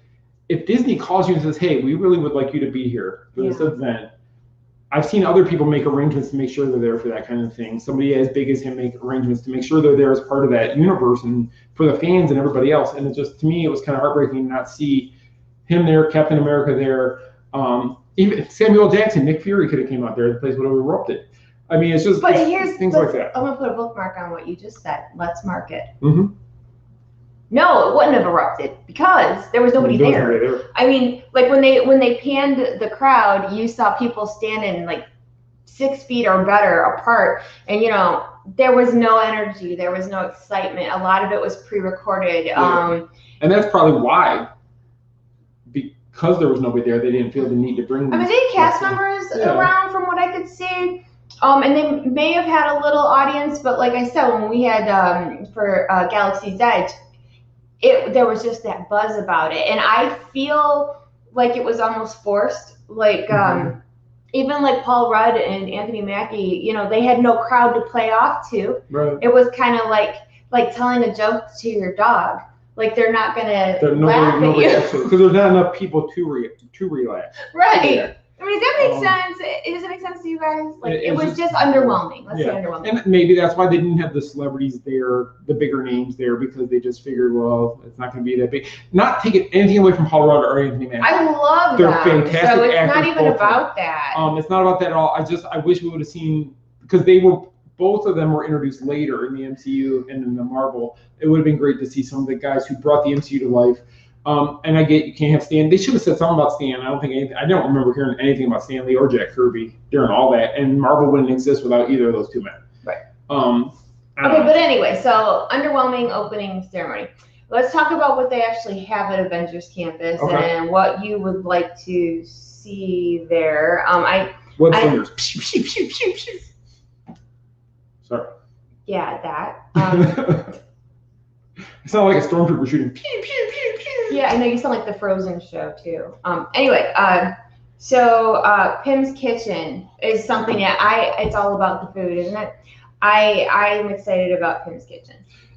Speaker 1: if Disney calls you and says, "Hey, we really would like you to be here for this event," I've seen other people make arrangements to make sure they're there for that kind of thing. Somebody as big as him make arrangements to make sure they're there as part of that universe and for the fans and everybody else. And it just, to me, it was kind of heartbreaking to not see him there, Captain America there. Even Samuel Jackson, Nick Fury could have came out there. The place would have erupted. I mean, it's just things like that.
Speaker 2: I'm gonna put a bookmark on what you just said. Let's mark it.
Speaker 1: Mm-hmm.
Speaker 2: No, it wouldn't have erupted because there was nobody there. I mean, like when they panned the crowd, you saw people standing like 6 feet or better apart, and there was no energy, there was no excitement. A lot of it was pre-recorded. And
Speaker 1: that's probably why. Because there was nobody there, they didn't feel the need to bring them.
Speaker 2: I mean, they had cast members around from what I could see. And they may have had a little audience, but like I said, when we had for Galaxy's Edge, there was just that buzz about it. And I feel like it was almost forced. Like, even like Paul Rudd and Anthony Mackie, they had no crowd to play off to.
Speaker 1: Right.
Speaker 2: It was kind of like telling a joke to your dog. Like they're not gonna laugh at you
Speaker 1: because there's not enough people to relax.
Speaker 2: Right.
Speaker 1: Yeah.
Speaker 2: I mean, does that make sense? Does it make sense to you guys? Like it was just underwhelming. Let's say underwhelming.
Speaker 1: And maybe that's why they didn't have the celebrities there, the bigger names there, because they just figured, well, it's not going to be that big. Not taking anything away from Paul Rudd or Anthony Mackie.
Speaker 2: I love
Speaker 1: They're
Speaker 2: them.
Speaker 1: fantastic
Speaker 2: So it's
Speaker 1: actors,
Speaker 2: not even about that.
Speaker 1: It's not about that at all. I wish we would have seen, because both of them were introduced later in the MCU and in the Marvel. It would have been great to see some of the guys who brought the MCU to life. And I get you can't have Stan. They should have said something about Stan. I don't remember hearing anything about Stan Lee or Jack Kirby during all that. And Marvel wouldn't exist without either of those two men.
Speaker 2: Right. But anyway, so underwhelming opening ceremony. Let's talk about what they actually have at Avengers Campus and what you would like to see there.
Speaker 1: Web slingers. Sorry.
Speaker 2: Yeah, that.
Speaker 1: It sounded like a stormtrooper shooting. Pew, pew, pew, pew.
Speaker 2: Yeah, I know you sound like the Frozen show too. Anyway, so Pim's Kitchen is something that it's all about the food, isn't it? I'm excited about Pim's Kitchen.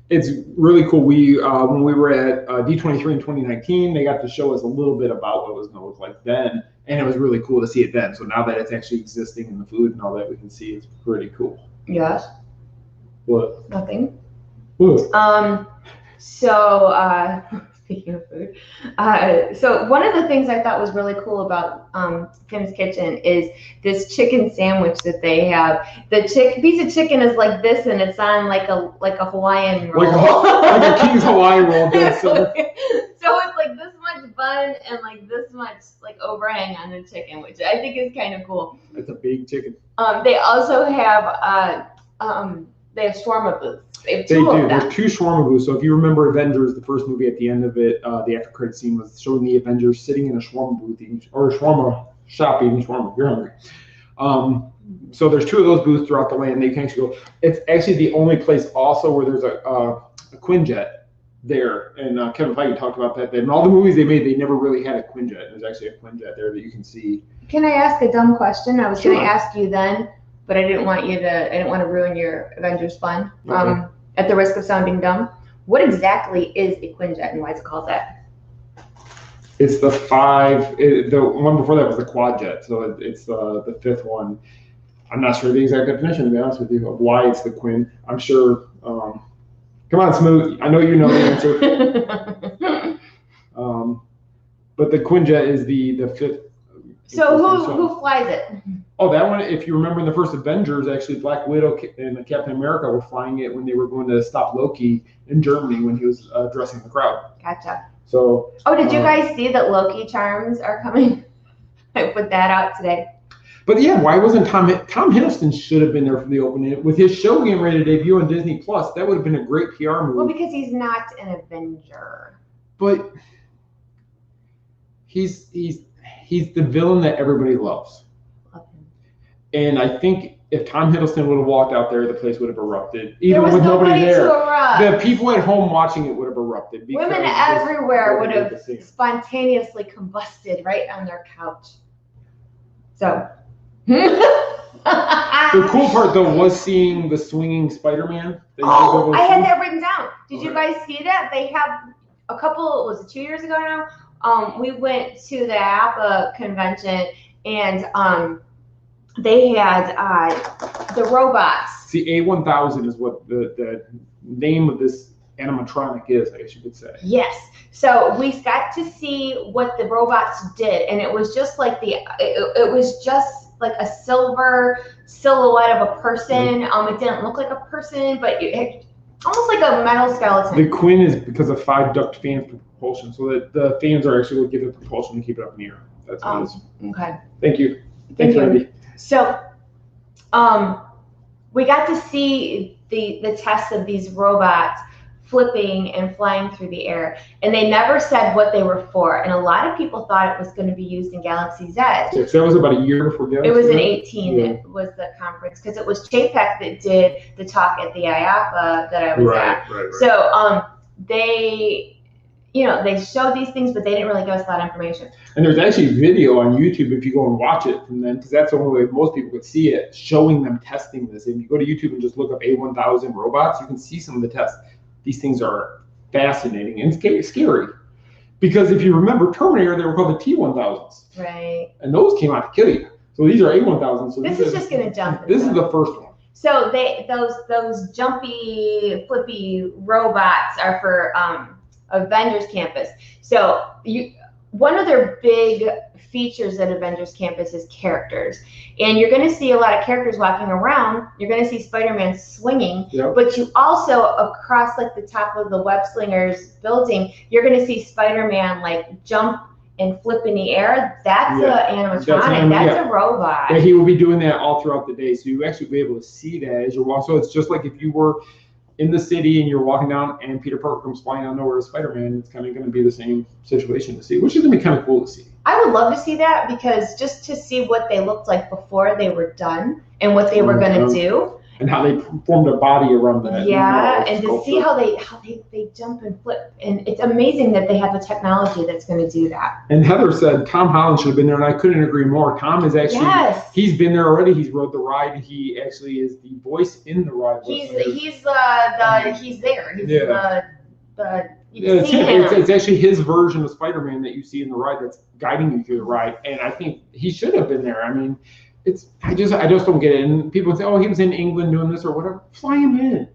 Speaker 1: It's really cool. We when we were at D23 in 2019, they got to show us a little bit about what it was going to look like then, and it was really cool to see it then. So now that it's actually existing in the food and all that, we can see it's pretty cool.
Speaker 2: Yes.
Speaker 1: What?
Speaker 2: Nothing.
Speaker 1: What?
Speaker 2: So speaking of food, so one of the things I thought was really cool about Pim's Kitchen is this chicken sandwich that they have. The piece of chicken is like this, and it's on like a Hawaiian roll,
Speaker 1: like a King's Hawaiian roll.
Speaker 2: So it's like this much bun and like this much like overhang on the chicken, which I think is kind of cool.
Speaker 1: It's a big chicken.
Speaker 2: They also have they have shawarma booths. They have
Speaker 1: They
Speaker 2: two
Speaker 1: do.
Speaker 2: of them.
Speaker 1: There's two shawarma booths. So if you remember Avengers, the first movie, at the end of it, the after credit scene was showing the Avengers sitting in a shawarma booth or a shawarma shop eating shawarma. You're hungry. So there's two of those booths throughout the land. They can actually go. It's actually the only place also where there's a Quinjet there, and Kevin Feige talked about that. In all the movies they made, they never really had a Quinjet. There's actually a Quinjet there that you can see.
Speaker 2: Can I ask a dumb question? I was
Speaker 1: Sure.
Speaker 2: going to ask you then, but I didn't want to ruin your Avengers fun.
Speaker 1: Okay.
Speaker 2: At the risk of sounding dumb, what exactly is a Quinjet and why is it called that?
Speaker 1: It's the one before that was the Quadjet, so it's the fifth one. I'm not sure the exact definition, to be honest with you, of why it's the Quinn. I'm sure. Come on, Smooth. I know you know the answer. But the Quinjet is the fifth.
Speaker 2: So who flies it?
Speaker 1: Oh, that one. If you remember in the first Avengers, actually Black Widow and Captain America were flying it when they were going to stop Loki in Germany when he was addressing the crowd.
Speaker 2: Gotcha.
Speaker 1: So.
Speaker 2: Oh, did you guys see that Loki charms are coming? I put that out today.
Speaker 1: But yeah, why wasn't Tom Hiddleston should have been there for the opening with his show getting ready to debut on Disney Plus? That would have been a great PR move.
Speaker 2: Well, because he's not an Avenger.
Speaker 1: But he's the villain that everybody loves.
Speaker 2: Love him.
Speaker 1: And I think if Tom Hiddleston would have walked out there, the place would have erupted.
Speaker 2: There was
Speaker 1: with nobody there.
Speaker 2: To erupt.
Speaker 1: The people at home watching it would have erupted.
Speaker 2: Women everywhere would have spontaneously combusted right on their couch. So.
Speaker 1: The cool part though was seeing the swinging Spider-Man.
Speaker 2: Oh, I had that written down. Did you guys see that? They have a couple, was it 2 years ago now? We went to the APA convention and they had the robots.
Speaker 1: See, A1000 is what the name of this animatronic is, I guess you could say.
Speaker 2: Yes. So we got to see what the robots did, and it was just like it was just like a silver silhouette of a person. It didn't look like a person, but it almost like a metal skeleton.
Speaker 1: The Quinn is because of 5 duct fans for propulsion, so that the fans are actually what give it propulsion to keep it up in the air. That's what it is.
Speaker 2: Okay.
Speaker 1: Thank you. Thanks, Randy.
Speaker 2: So, we got to see the tests of these robots flipping and flying through the air, and they never said what they were for, and a lot of people thought it was going to be used in Galaxy's Edge.
Speaker 1: Yeah, so that was about a year before Galaxy's Edge?
Speaker 2: It was in 18. Yeah. It was the conference, because it was Chapek that did the talk at the IAPA that I was at. Right. So they showed these things, but they didn't really give us a lot of information.
Speaker 1: And there's actually video on YouTube if you go and watch it from them, because that's the only way most people could see it, showing them testing this. If you go to YouTube and just look up A1000 robots, you can see some of the tests. These things are fascinating and scary. Because if you remember Terminator, they were called the T1000s.
Speaker 2: Right.
Speaker 1: And those came out to kill you. So these are A1000s. So
Speaker 2: this is just going to jump.
Speaker 1: This is the first one.
Speaker 2: So those jumpy, flippy robots are for Avengers Campus. So one of their big features at Avengers Campus is characters, and you're going to see a lot of characters walking around. You're going to see Spider-Man swinging, but you also, across like the top of the Web Slingers building, you're going to see Spider-Man like jump and flip in the air. That's an animatronic. That's a robot.
Speaker 1: Yeah, he will be doing that all throughout the day, so you actually be able to see that as you're walking. So it's just like if you were in the city and you're walking down and Peter Parker comes flying out of nowhere as Spider-Man, it's kind of going to be the same situation to see, which is going to be kind of cool to see.
Speaker 2: I would love to see that, because just to see what they looked like before they were done and what they were going to do.
Speaker 1: And how they formed a body around that.
Speaker 2: Yeah, and to see how they jump and flip. And it's amazing that they have the technology that's going to do that.
Speaker 1: And Heather said Tom Holland should have been there, and I couldn't agree more. Tom is actually, he's been there already. He's rode the ride. He actually is the voice in the ride.
Speaker 2: He's there. He's
Speaker 1: it's actually his version of Spider-Man that you see in the ride that's guiding you through the ride. And I think he should have been there. I mean, I just don't get it. And people say, oh, he was in England doing this or whatever. Fly him in.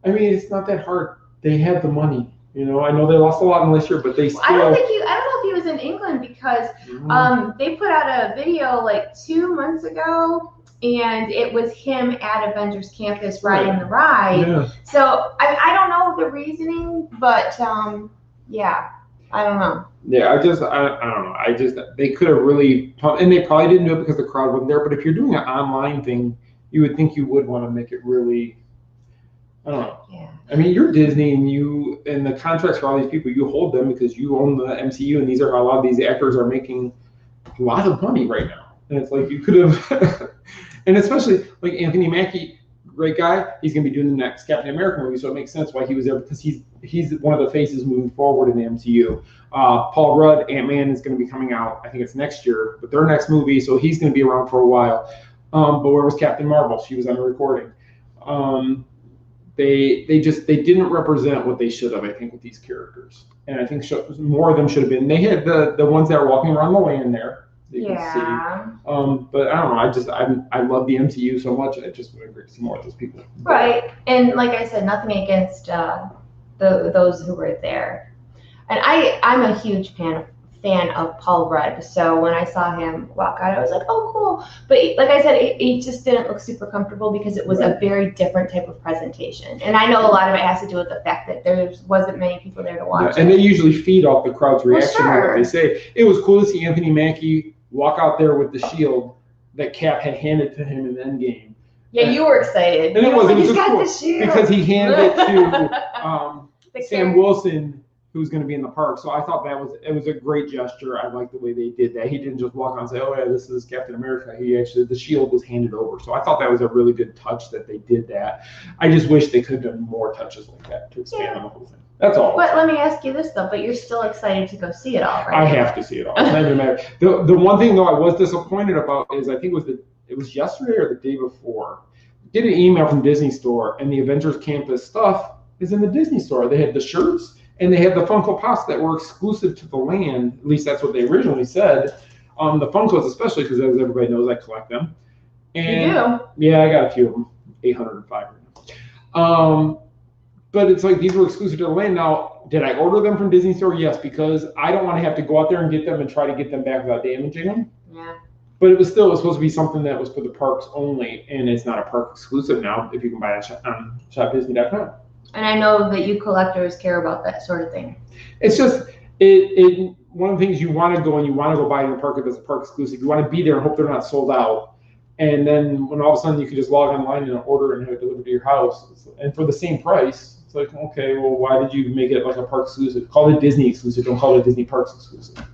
Speaker 1: I mean, it's not that hard. They have the money. I know they lost a lot in this year, but they still.
Speaker 2: I don't know if he was in England, because they put out a video like 2 months ago, and it was him at Avengers Campus riding the ride. Yeah. So I don't know the reasoning, but I don't know.
Speaker 1: Yeah, I don't know. They could have really, and they probably didn't do it because the crowd wasn't there. But if you're doing an online thing, you would think you would want to make it really I don't know.
Speaker 2: Yeah.
Speaker 1: I mean, you're Disney, and the contracts for all these people, you hold them because you own the MCU, and these are how a lot of these actors are making a lot of money right now. And it's like you could have, and especially like Anthony Mackie, great guy. He's going to be doing the next Captain America movie, so it makes sense why he was there because he's one of the faces moving forward in the MCU. Paul Rudd, Ant-Man is going to be coming out. I think it's next year, but their next movie, so he's going to be around for a while. But where was Captain Marvel? She was on a recording. They didn't represent what they should have, I think, with these characters. And I think more of them should have been. They had the ones that were walking around the land there.
Speaker 2: Yeah.
Speaker 1: But I don't know. I love the MCU so much. I just would agree to see more of those people.
Speaker 2: Right. And like I said, nothing against those who were there. And I'm a huge fan of Paul Rudd. So when I saw him walk out, I was like, oh, cool. But like I said, it just didn't look super comfortable because it was a very different type of presentation. And I know a lot of it has to do with the fact that there wasn't many people there to watch it.
Speaker 1: And they usually feed off the crowd's reaction to what they
Speaker 2: Sure.
Speaker 1: say. It was cool to see Anthony Mackie walk out there with the shield that Cap had handed to him in Endgame.
Speaker 2: Yeah, you were excited.
Speaker 1: And it was
Speaker 2: He's
Speaker 1: just
Speaker 2: got
Speaker 1: cool
Speaker 2: the shield.
Speaker 1: because he handed it to
Speaker 2: The
Speaker 1: Sam
Speaker 2: character.
Speaker 1: Wilson, who's going to be in the park. So I thought it was a great gesture. I like the way they did that. He didn't just walk on and say, oh yeah, this is Captain America. The shield was handed over. So I thought that was a really good touch that they did that. I just wish they could have done more touches like that to expand on the whole thing. That's all.
Speaker 2: But let me ask you this though, but you're still excited to go see it all, right?
Speaker 1: I have to see it all. It's not even matter. The one thing though I was disappointed about is I think it was yesterday or the day before. Get an email from Disney Store and the Avengers Campus stuff is in the Disney Store. They had the shirts and they had the Funko Pops that were exclusive to the land. At least that's what they originally said. The Funkos especially because as everybody knows I collect them. And
Speaker 2: You do?
Speaker 1: Yeah, I got a few of them. 805 right now. But it's like these were exclusive to the land. Now, did I order them from Disney Store? Yes, because I don't want to have to go out there and get them and try to get them back without damaging them.
Speaker 2: Yeah.
Speaker 1: But it was supposed to be something that was for the parks only, and it's not a park exclusive now if you can buy it on shopdisney.com.
Speaker 2: And I know that you collectors care about that sort of thing.
Speaker 1: It's just one of the things you want to go and you want to go buy in a park if it's a park exclusive. You want to be there and hope they're not sold out. And then when all of a sudden you can just log online and order and have it delivered to your house, and for the same price, it's like, okay, well, why did you make it like a park exclusive? Call it Disney exclusive. Don't call it Disney Parks exclusive.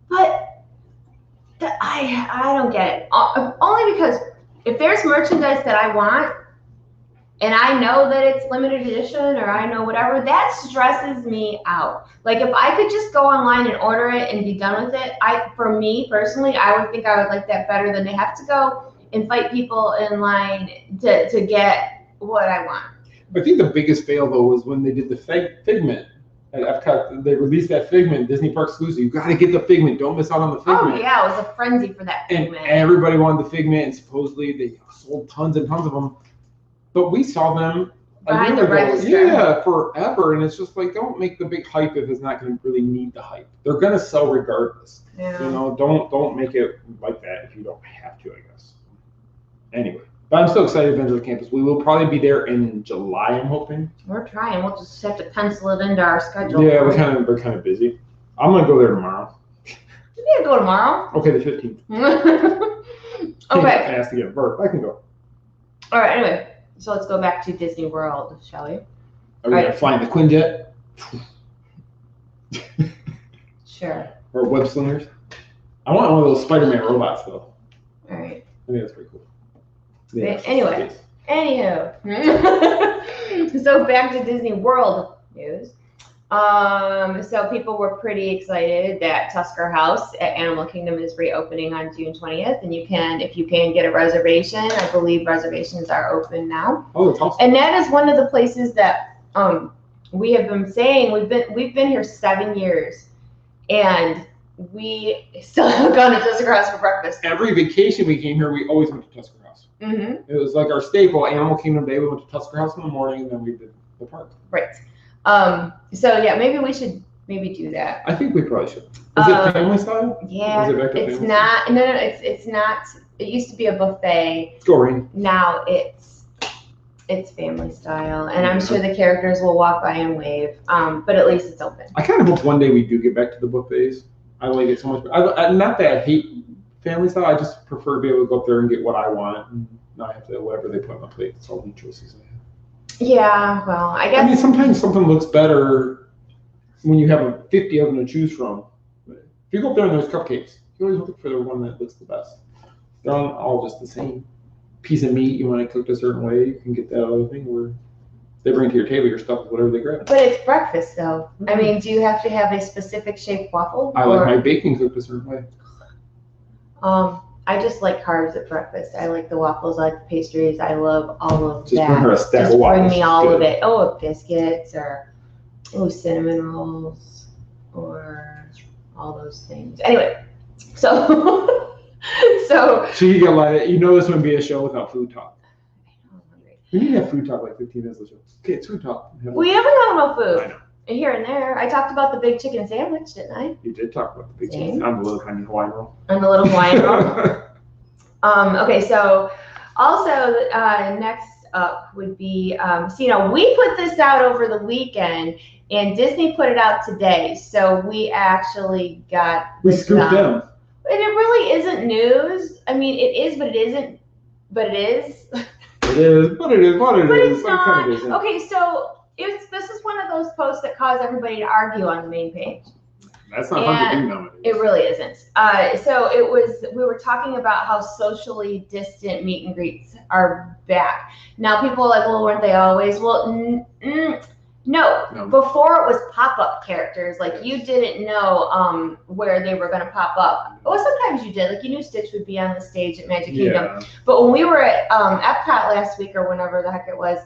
Speaker 2: But I don't get it. Only because if there's merchandise that I want, and I know that it's limited edition or I know whatever, that stresses me out. Like if I could just go online and order it and be done with it, for me personally, I would think I would like that better than to have to go and fight people in line to get what I want.
Speaker 1: I think the biggest fail though was when they did the Figment at Epcot. They released that Figment Disney Park exclusive. You got to get the Figment. Don't miss out on the Figment.
Speaker 2: Oh yeah, it was a frenzy for that Figment.
Speaker 1: And everybody wanted the Figment, and supposedly they sold tons and tons of them. But we saw them
Speaker 2: behind the register.
Speaker 1: Yeah, forever, and it's just like don't make the big hype if it's not going to really need the hype. They're going to sell regardless.
Speaker 2: Yeah.
Speaker 1: You know, don't make it like that if you don't have to, I guess. Anyway, but I'm still excited to visit the campus. We will probably be there in July, I'm hoping.
Speaker 2: We're trying. We'll just have to pencil it into our schedule.
Speaker 1: Yeah, we're kind of busy. I'm gonna go there tomorrow.
Speaker 2: You can go tomorrow.
Speaker 1: Okay, the 15th.
Speaker 2: Okay.
Speaker 1: I asked to get a birth. I can go.
Speaker 2: All right. Anyway, so let's go back to Disney World, shall we?
Speaker 1: Are we gonna fly in the Quinjet
Speaker 2: Sure.
Speaker 1: or web slingers? I want one of those Spider-Man robots though.
Speaker 2: All right.
Speaker 1: I think that's pretty cool.
Speaker 2: Anyway. Anywho, so back to Disney World news. So people were pretty excited that Tusker House at Animal Kingdom is reopening on June 20th, and if you can get a reservation, I believe reservations are open now.
Speaker 1: Oh, that's awesome.
Speaker 2: And that is one of the places that we have been saying we've been here 7 years, and we still haven't gone to Tusker House for breakfast.
Speaker 1: Every vacation we came here, we always went to Tusker House.
Speaker 2: Mm-hmm.
Speaker 1: It was like our staple. Animal Kingdom Day, we went to Tusker House in the morning, and then we did the park.
Speaker 2: Right. So yeah, maybe we should do that.
Speaker 1: I think we probably should. Is it family style?
Speaker 2: Yeah,
Speaker 1: Is it back to
Speaker 2: it's
Speaker 1: family
Speaker 2: not. No, it's not. It used to be a buffet.
Speaker 1: Let's go, Rain.
Speaker 2: Now it's family style, and I'm sure the characters will walk by and wave. But at least it's open.
Speaker 1: I kind of hope one day we do get back to the buffets. I like it so much. Not that I hate family style. I just prefer to be able to go up there and get what I want and not have to whatever they put on the plate. It's all the choices I have.
Speaker 2: Yeah, well, I
Speaker 1: I mean,
Speaker 2: guess.
Speaker 1: sometimes something looks better when you have 50 of them to choose from. But if you go up there and there's cupcakes, you always look for the one that looks the best. They're all just the same. Piece of meat you want it cooked a certain way, you can get that other thing where they bring to your table your stuff with whatever they grab.
Speaker 2: But it's breakfast, though. I mean, do you have to have a specific shaped waffle?
Speaker 1: I like my bacon cooked a certain way.
Speaker 2: I just like carbs at breakfast. I like the waffles, I like the pastries. I love all of
Speaker 1: Just
Speaker 2: that.
Speaker 1: bring her a stack
Speaker 2: Just
Speaker 1: of waffles.
Speaker 2: bring me all of it. Oh, biscuits or cinnamon rolls or all those things. Anyway, so so
Speaker 1: you get like, you know, this wouldn't be a show without food talk.
Speaker 2: I'm hungry.
Speaker 1: We need to have food talk like 15 minutes of the show. Okay, it's food talk.
Speaker 2: We haven't had no
Speaker 1: I
Speaker 2: food.
Speaker 1: know.
Speaker 2: Here and there. I talked about the big chicken sandwich, didn't I?
Speaker 1: You did talk about the big
Speaker 2: Same.
Speaker 1: cheese on the little tiny Hawaiian roll.
Speaker 2: And the little Hawaiian roll. Okay, so also next up would be, so, you know, we put this out over the weekend and Disney put it out today. So we actually got
Speaker 1: We
Speaker 2: this
Speaker 1: scooped them.
Speaker 2: And it really isn't news. I mean, it is, but it isn't, but it is.
Speaker 1: It is, but it is what it
Speaker 2: But
Speaker 1: is.
Speaker 2: it's not.
Speaker 1: Kind of isn't.
Speaker 2: Okay, so this is one of those posts that cause everybody to argue on the main page.
Speaker 1: That's not hard to do nowadays.
Speaker 2: It really isn't. So we were talking about how socially distant meet and greets are back. Now people are like, well, weren't they always? Well, no. Before it was pop-up characters. Like you didn't know where they were going to pop up. Well, sometimes you did. Like you knew Stitch would be on the stage at Magic Kingdom. But when we were at Epcot last week or whenever the heck it was,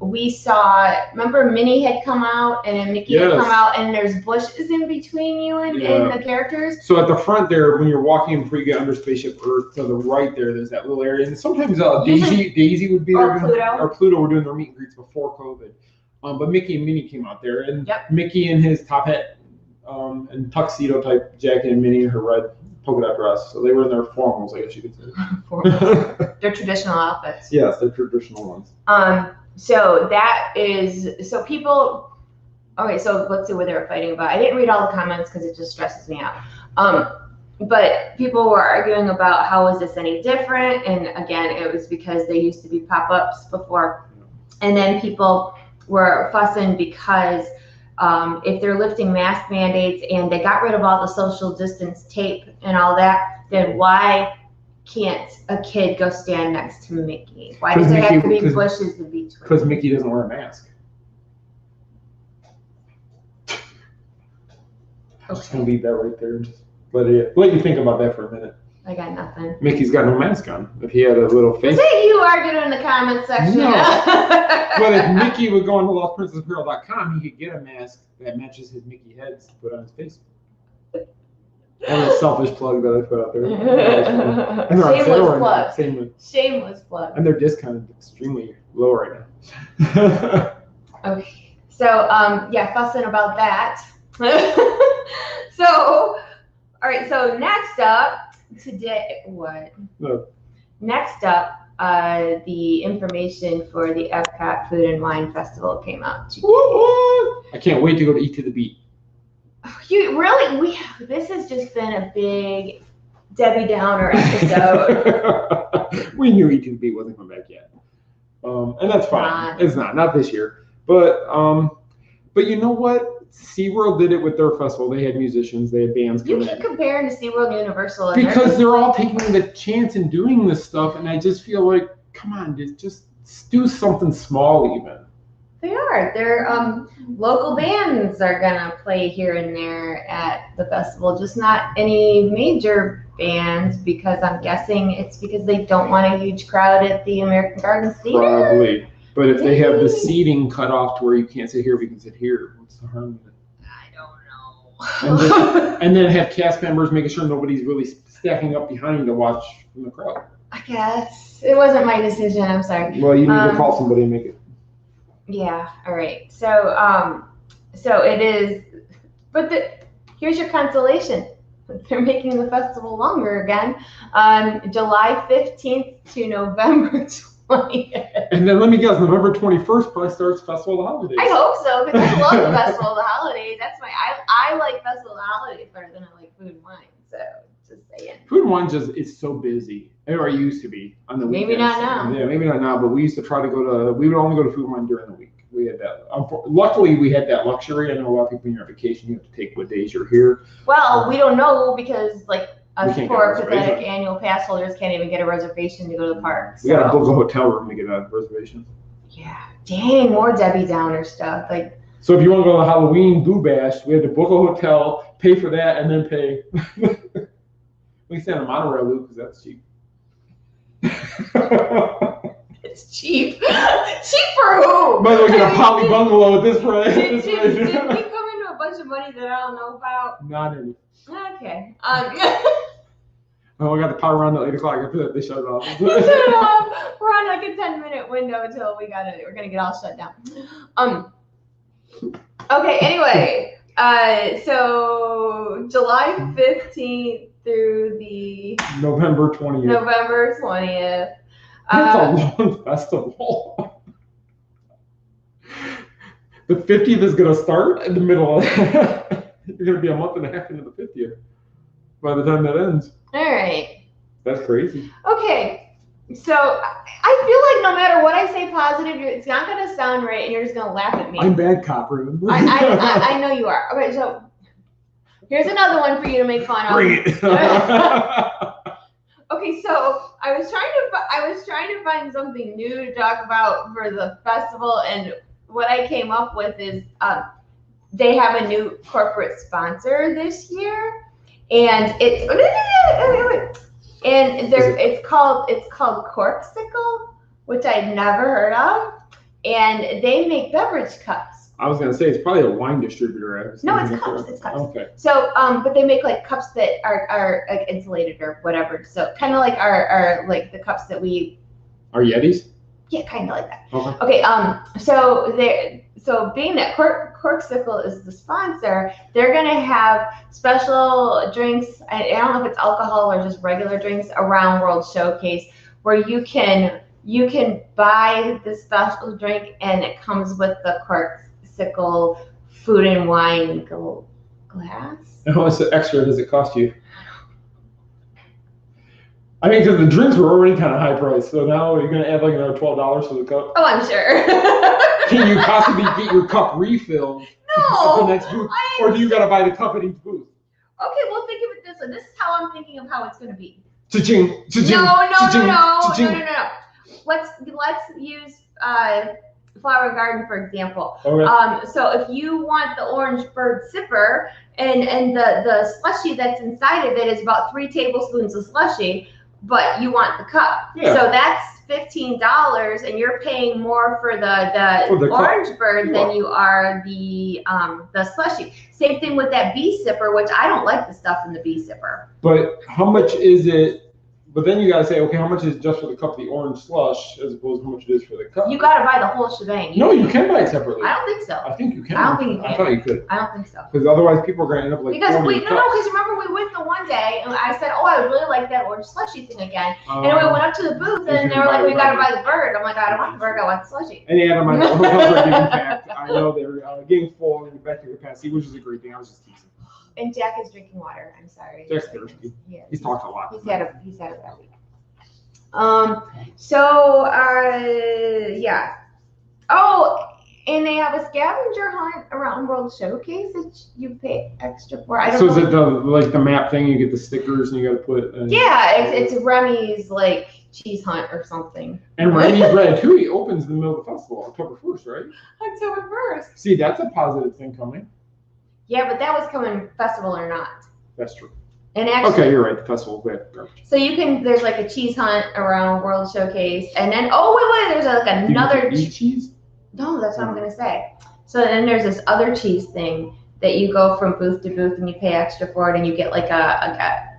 Speaker 2: we saw, remember Minnie had come out and then Mickey had come out and there's bushes in between you and the characters.
Speaker 1: So at the front there, when you're walking before you get under Spaceship Earth, to the right there, there's that little area. And sometimes Daisy would be there. Or Pluto were doing their meet and greets before COVID. But Mickey and Minnie came out there. And Mickey in his top hat and tuxedo type jacket and Minnie in her red polka dot dress. So they were in their formals, I guess you could say.
Speaker 2: They're traditional outfits.
Speaker 1: Yes, they're traditional ones.
Speaker 2: So that is, so people, okay, so let's see what they were fighting about. I didn't read all the comments because it just stresses me out. But people were arguing about how is this any different? And again, it was because they used to be pop-ups before. And then people were fussing because if they're lifting mask mandates and they got rid of all the social distance tape and all that, then why can't a kid go stand next to Mickey? Why does there have to be bushes in between?
Speaker 1: Because Mickey doesn't wear a mask. Okay. I'm just going to leave that right there. Just let you think about that for a minute.
Speaker 2: I got nothing.
Speaker 1: Mickey's got no mask on. If he had a little face.
Speaker 2: Was it you arguing in the comment section?
Speaker 1: No. But if Mickey would go on to lostprincessapparel.com, he could get a mask that matches his Mickey heads to put on his face. And a selfish plug that I put out there.
Speaker 2: Shameless plug. Shameless plug.
Speaker 1: And they're discounted extremely low right now.
Speaker 2: Okay. So, fussing about that. So, all right. So next up today, what? No. Next up, the information for the Epcot Food and Wine Festival came out today.
Speaker 1: I can't wait to go to Eat to the Beat.
Speaker 2: This has just been a big Debbie Downer episode.
Speaker 1: We knew Eat to the Beat wasn't coming back yet. And that's fine. It's not this year. But you know what? SeaWorld did it with their festival. They had musicians, they had bands coming in.
Speaker 2: You keep comparing to SeaWorld and Universal.
Speaker 1: Because they're all taking the chance and doing this stuff, and I just feel like, come on, just do something small even.
Speaker 2: They are. Their local bands are gonna play here and there at the festival, just not any major bands, because I'm guessing it's because they don't want a huge crowd at the American Gardens Theater.
Speaker 1: Probably. But if they have the seating cut off to where you can't sit here, we can sit here. What's the harm in it?
Speaker 2: I don't know.
Speaker 1: And then have cast members making sure nobody's really stacking up behind to watch from the crowd.
Speaker 2: I guess. It wasn't my decision, I'm sorry.
Speaker 1: Well, you need to call somebody and make it.
Speaker 2: Yeah, all right. So it is, but here's your consolation. They're making the festival longer again, July 15th to November 20th.
Speaker 1: And then let me guess, November 21st probably starts Festival of the Holidays.
Speaker 2: I hope so, because I love the Festival of the Holidays. That's I like Festival of the Holidays better than I like Food and Wine. So just saying.
Speaker 1: Food and Wine it's so busy. Or it used to be on the weekends.
Speaker 2: Maybe not now.
Speaker 1: Yeah, maybe not now, but we used to try to we would only go to Food Line during the week. We had that. Luckily, we had that luxury. I know a lot of people when you're on vacation, you have to take what days you're here.
Speaker 2: Well, we don't know because like us
Speaker 1: We can't
Speaker 2: poor
Speaker 1: get a
Speaker 2: pathetic
Speaker 1: reservation.
Speaker 2: annual pass holders can't even get a reservation to go to the park.
Speaker 1: We got to book a hotel room to get a reservation.
Speaker 2: Yeah, dang, more Debbie Downer stuff. Like,
Speaker 1: so if you want to go to the Halloween Boo Bash, we had to book a hotel, pay for that, and then pay. We stay on a monorail loop because that's cheap.
Speaker 2: it's cheap. Cheap for who?
Speaker 1: Might as well get a poly bungalow at this price.
Speaker 2: Did we come into a bunch of money that I don't know about?
Speaker 1: Not any.
Speaker 2: Okay.
Speaker 1: Oh, we got the power on at 8 o'clock. They shut it off.
Speaker 2: We're on like a 10-minute window until we're gonna get all shut down. Okay, anyway. So July 15th through the
Speaker 1: November 20th.
Speaker 2: November 20th.
Speaker 1: That's a long festival. The 50th is going to start in the middle. You're going to be a month and a half into the 50th by the time that ends.
Speaker 2: All right.
Speaker 1: That's crazy.
Speaker 2: Okay. So I feel like no matter what I say positive, it's not going to sound right, and you're just going to laugh at me.
Speaker 1: I'm bad cop, remember?
Speaker 2: I know you are. Okay, so here's another one for you to make fun of.
Speaker 1: Bring it.
Speaker 2: Okay, so I was trying to find something new to talk about for the festival, and what I came up with is they have a new corporate sponsor this year, and it's called Corksicle, which I'd never heard of, and they make beverage cups.
Speaker 1: I was gonna say it's probably a wine distributor.
Speaker 2: No, it's cups. It's cups.
Speaker 1: Okay.
Speaker 2: So, but they make like cups that are like insulated or whatever. So kind of like our like the cups that we.
Speaker 1: Are Yetis?
Speaker 2: Yeah, kind of like that.
Speaker 1: Okay.
Speaker 2: Okay. So being that Corksicle is the sponsor, they're gonna have special drinks. I don't know if it's alcohol or just regular drinks around World Showcase, where you can buy the special drink and it comes with the Corksicle food and wine glass.
Speaker 1: And how much extra does it cost you? I mean, because the drinks were already kind of high priced, so now you're going to add like another $12 for the cup.
Speaker 2: Oh, I'm sure.
Speaker 1: Can you possibly get your cup refilled at the next booth, or do you got to buy the cup at each booth?
Speaker 2: Okay, well think of it this way. This is how I'm thinking of how it's going to be.
Speaker 1: Cha-ching, cha-ching,
Speaker 2: No.
Speaker 1: cha-ching.
Speaker 2: Let's use Flower Garden for example.
Speaker 1: Okay.
Speaker 2: So if you want the Orange Bird sipper and the slushie that's inside of it is about 3 tablespoons of slushie, but you want the cup.
Speaker 1: Yeah.
Speaker 2: So that's $15, and you're paying more for the Orange Bird than you are the slushie. Same thing with that bee sipper, which I don't like the stuff in the bee sipper.
Speaker 1: But how much is it? But then you gotta say, okay, how much is just for the cup of the orange slush, as opposed to how much it is for the cup?
Speaker 2: You gotta buy the whole shebang.
Speaker 1: No, you can buy it separately.
Speaker 2: I don't think so.
Speaker 1: I think you can.
Speaker 2: I don't think you can.
Speaker 1: I thought you could.
Speaker 2: I don't think so.
Speaker 1: Because otherwise, people are gonna end up like.
Speaker 2: Because because remember we went the one day and I said, oh, I would really like that orange slushie thing again. And then we went up to the booth and they were like, we gotta buy the bird. I'm like, I don't want the bird, I want the slushie.
Speaker 1: And yeah, my hotels are getting packed. I know they're getting full and back to capacity, which is a great thing. I was just teasing.
Speaker 2: And Jack is drinking water. I'm sorry.
Speaker 1: Jack's thirsty. He's talked a lot.
Speaker 2: He's had a bad week. Yeah. Oh, and they have a scavenger hunt around World Showcase that you pay extra for. I don't know.
Speaker 1: So is it the map thing? You get the stickers and you got to put.
Speaker 2: Yeah, it's Remy's like cheese hunt or something.
Speaker 1: And Remy's Ratatouille opens in the middle of the festival, October 1st, right?
Speaker 2: October 1st.
Speaker 1: See, that's a positive thing coming.
Speaker 2: Yeah, but that was coming festival or not.
Speaker 1: That's true.
Speaker 2: And actually,
Speaker 1: okay, you're right. The festival, garbage.
Speaker 2: So there's like a cheese hunt around World Showcase, and then there's like another
Speaker 1: cheese. No,
Speaker 2: that's what I'm gonna say. So then there's this other cheese thing that you go from booth to booth and you pay extra for it, and you get like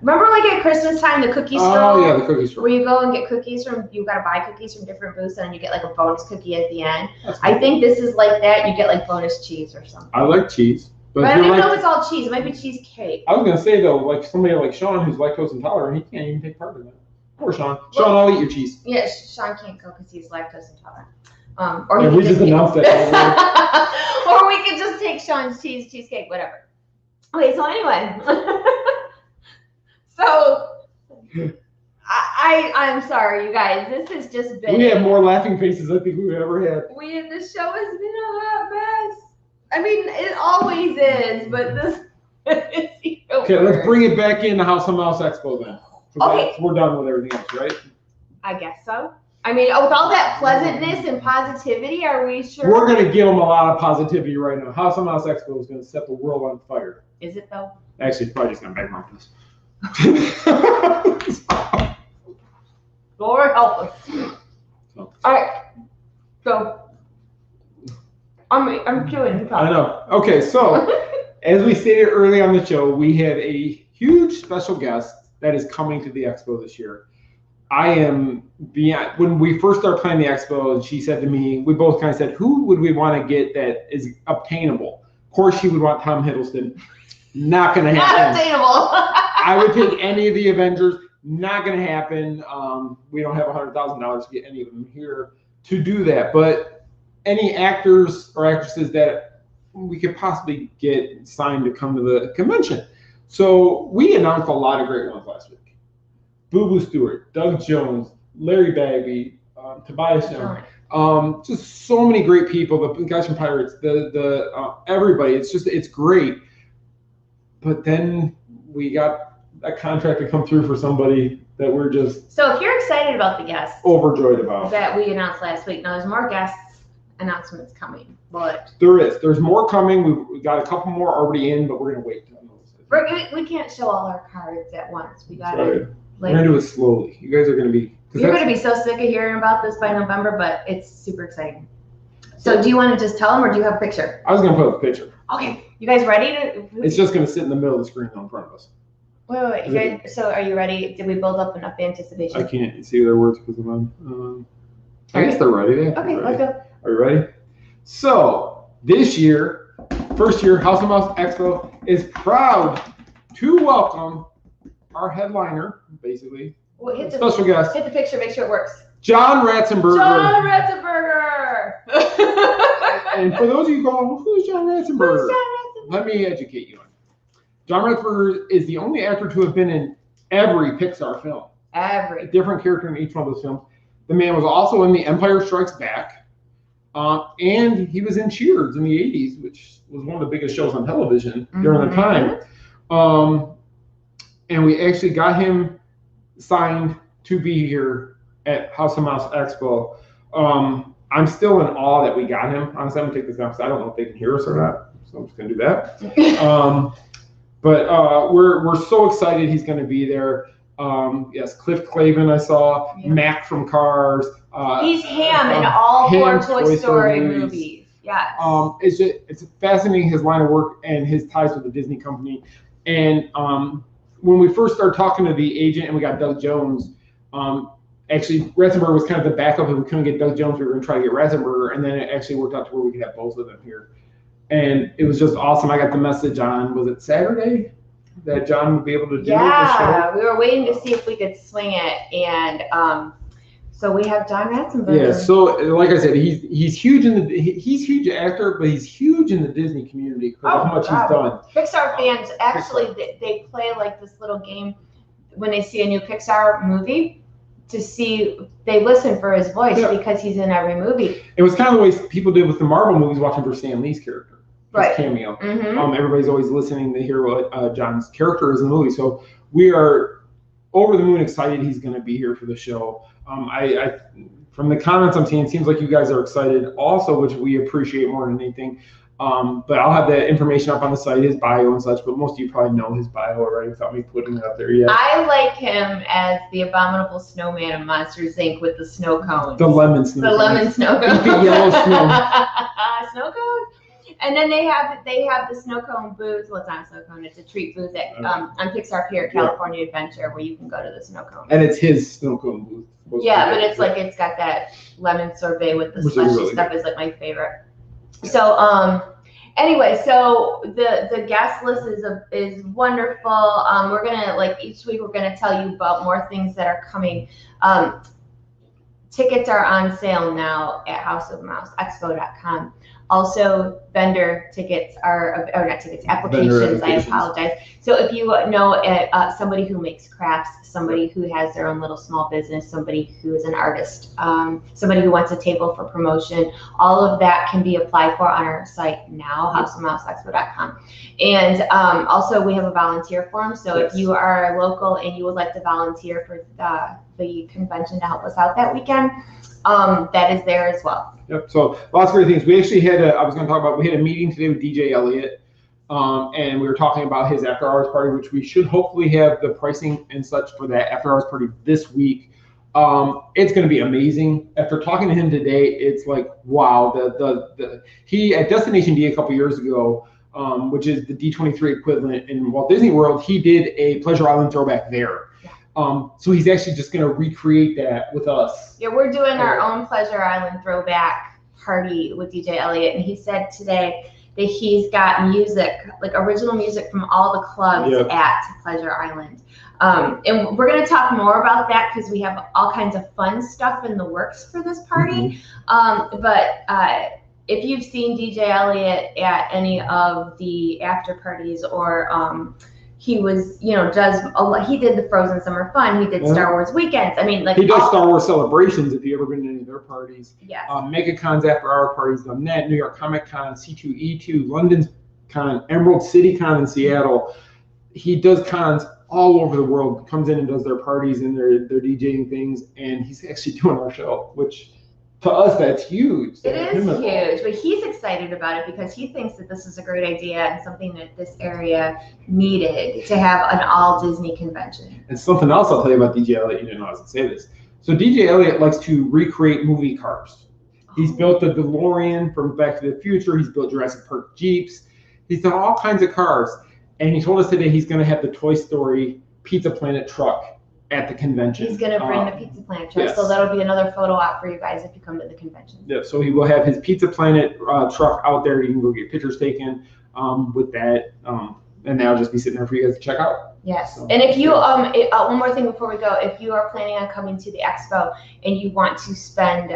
Speaker 2: remember like at Christmas time the cookie stroll?
Speaker 1: Oh yeah, the cookie stroll.
Speaker 2: Where you go and get cookies you gotta buy cookies from different booths, and then you get like a bonus cookie at the end. I think this is like that. You get like bonus cheese or something.
Speaker 1: I like cheese.
Speaker 2: But I don't know if it's all cheese. It might be cheesecake.
Speaker 1: I was going to say, though, like somebody like Sean who's lactose intolerant, he can't even take part in that. Poor Sean. Sean, I'll eat your cheese.
Speaker 2: Yeah, Sean can't go because he's lactose intolerant.
Speaker 1: We just announced that.
Speaker 2: Or we could just take Sean's cheesecake, whatever. Okay, so anyway. So, I I'm sorry, you guys. This has just been.
Speaker 1: We have more laughing faces I think we've ever had.
Speaker 2: The show has been a hot mess. I mean, it always is, but this is even
Speaker 1: Okay,
Speaker 2: worse.
Speaker 1: let's bring it back into House of Mouse Expo then.
Speaker 2: Okay.
Speaker 1: We're done with everything else, right?
Speaker 2: I guess so. I mean, with all that pleasantness and positivity, are we sure?
Speaker 1: We're going to give them a lot of positivity right now. House of Mouse Expo is going to set the world on fire.
Speaker 2: Is it though?
Speaker 1: Actually, it's probably just going to bankrupt us.
Speaker 2: Lord help us.
Speaker 1: So.
Speaker 2: All right, go. I'm chewing.
Speaker 1: I know. Okay, so as we stated early on the show, we have a huge special guest that is coming to the expo this year. I am beyond. When we first started planning the expo, she said to me, we both kind of said, who would we want to get that is obtainable? Of course, she would want Tom Hiddleston. Not going to happen.
Speaker 2: Not obtainable.
Speaker 1: I would take any of the Avengers. Not going to happen. We don't have $100,000 to get any of them here to do that. But any actors or actresses that we could possibly get signed to come to the convention. So we announced a lot of great ones last week. Boo Boo Stewart, Doug Jones, Larry Bagby, Tobias Young. Just so many great people. The guys from Pirates, everybody. It's great. But then we got a contract to come through for somebody that we're just
Speaker 2: So if you're excited about the guests
Speaker 1: overjoyed about
Speaker 2: that we announced last week, now there's more guests announcements coming, but
Speaker 1: there's more coming. We got a couple more already in, but we're gonna wait on those.
Speaker 2: we can't show all our cards at once. We got
Speaker 1: Right.
Speaker 2: to
Speaker 1: We're gonna do it slowly. You guys are gonna be.
Speaker 2: You're gonna be so sick of hearing about this by November, but it's super exciting. So do you want to just tell them, or do you have a picture?
Speaker 1: I was gonna put up a picture.
Speaker 2: Okay, you guys ready to?
Speaker 1: It's just gonna sit in the middle of the screen in front of us.
Speaker 2: Wait. You guys, so are you ready? Did we build up enough anticipation?
Speaker 1: I can't see their words because I'm on. I guess they're ready.
Speaker 2: Okay, let's go.
Speaker 1: Are you ready? So this year, first year, House of Mouse Expo is proud to welcome our headliner, basically,
Speaker 2: Well, hit the
Speaker 1: special guest,
Speaker 2: hit the picture. Make sure it works.
Speaker 1: John Ratzenberger.
Speaker 2: John Ratzenberger.
Speaker 1: And for those of you going, well, who's John Ratzenberger?
Speaker 2: Who's John Ratzenberger?
Speaker 1: Let me educate you on it. John Ratzenberger is the only actor to have been in every Pixar film. A different character in each one of those films. The man was also in The Empire Strikes Back, and he was in Cheers in the 80s, which was one of the biggest shows on television during the time. And we actually got him signed to be here at House of Mouse Expo. I'm still in awe that we got him. Honestly, I'm going to take this down because I don't know if they can hear us or not, so I'm just going to do that. But we're so excited he's going to be there. Yes, Cliff Clavin I saw, Mac from Cars.
Speaker 2: He's Ham in all four Toy Story movies. Yes.
Speaker 1: It's fascinating, his line of work and his ties with the Disney company. And when we first started talking to the agent and we got Doug Jones, actually Ratzenberger was kind of the backup. If we couldn't get Doug Jones, we were going to try to get Ratzenberger, and then it actually worked out to where we could have both of them here. And it was just awesome. I got the message on, was it Saturday, that John would be able to do the show?
Speaker 2: Yeah, we were waiting to see if we could swing it, and so we have John Ratzenberger.
Speaker 1: Yeah, so like I said, he's huge he's huge actor, but he's huge in the Disney community because of how much he's done.
Speaker 2: Pixar fans actually they play like this little game when they see a new Pixar movie to see, they listen for his voice because he's in every movie.
Speaker 1: It was kind of the way people did with the Marvel movies, watching for Stan Lee's character, his cameo. Everybody's always listening to hear what John's character is in the movie. So we are over the moon excited he's going to be here for the show. I from the comments I'm seeing, it seems like you guys are excited also, which we appreciate more than anything. But I'll have that information up on the site, his bio and such, but most of you probably know his bio already without me putting it up there yet.
Speaker 2: I like him as the abominable snowman of Monsters, Inc. with the snow cones.
Speaker 1: The lemon snow.
Speaker 2: The lemon snow cone.
Speaker 1: The yellow snow.
Speaker 2: Snow cone. And then they have the snow cone booth. Well, it's not a snow cone, it's a treat booth at on Pixar Pier, California Adventure, where you can go to the snow cone.
Speaker 1: And it's his snow cone booth.
Speaker 2: Yeah, but it's like it's got that lemon sorbet with the slushy stuff is like my favorite. So anyway, so the guest list is wonderful. We're gonna each week we're gonna tell you about more things that are coming. Tickets are on sale now at houseofmouseexpo.com. Also, vendor tickets are, or not tickets, applications, I apologize. So if you know somebody who makes crafts, somebody who has their own little small business, somebody who is an artist, somebody who wants a table for promotion, all of that can be applied for on our site now, houseofmouseexpo.com. And also we have a volunteer form. So if you are local and you would like to volunteer for the convention to help us out that weekend, that is there as well.
Speaker 1: Yep. So lots of great things. We actually had we had a meeting today with DJ Elliott, and we were talking about his after hours party, which we should hopefully have the pricing and such for that after hours party this week. It's going to be amazing. After talking to him today, it's like, wow, he at Destination D a couple years ago, which is the D23 equivalent in Walt Disney World, he did a Pleasure Island throwback there. So he's actually just going to recreate that with us.
Speaker 2: Yeah, we're doing our own Pleasure Island throwback party with DJ Elliott, and he said today that he's got music, like original music from all the clubs at Pleasure Island. And we're going to talk more about that because we have all kinds of fun stuff in the works for this party. But if you've seen DJ Elliott at any of the after parties or he was, he did the Frozen Summer Fun. He did Star Wars Weekends. I mean, like
Speaker 1: he does Star Wars celebrations. If you ever been to any of their parties,
Speaker 2: MegaCon's
Speaker 1: after hour parties done that. New York Comic Con, C2E2, London's Con, Emerald City Con in Seattle. He does cons all over the world. Comes in and does their parties and their DJing things, and he's actually doing our show, which to us that's huge.
Speaker 2: It is huge, but he's excited about it because he thinks that this is a great idea and something that this area needed to have an all Disney convention.
Speaker 1: And something else I'll tell you about DJ Elliott, you didn't know I was going to say this. So DJ Elliott likes to recreate movie cars. He's built the DeLorean from Back to the Future. He's built Jurassic Park Jeeps. He's done all kinds of cars. And he told us today he's going to have the Toy Story Pizza Planet truck at the convention.
Speaker 2: He's going to bring the Pizza Planet truck, so that'll be another photo op for you guys if you come to the convention.
Speaker 1: Yeah, so he will have his Pizza Planet truck out there. You can go get pictures taken with that, and that'll just be sitting there for you guys to check out.
Speaker 2: Yes, so, and if you, one more thing before we go, if you are planning on coming to the expo and you want to spend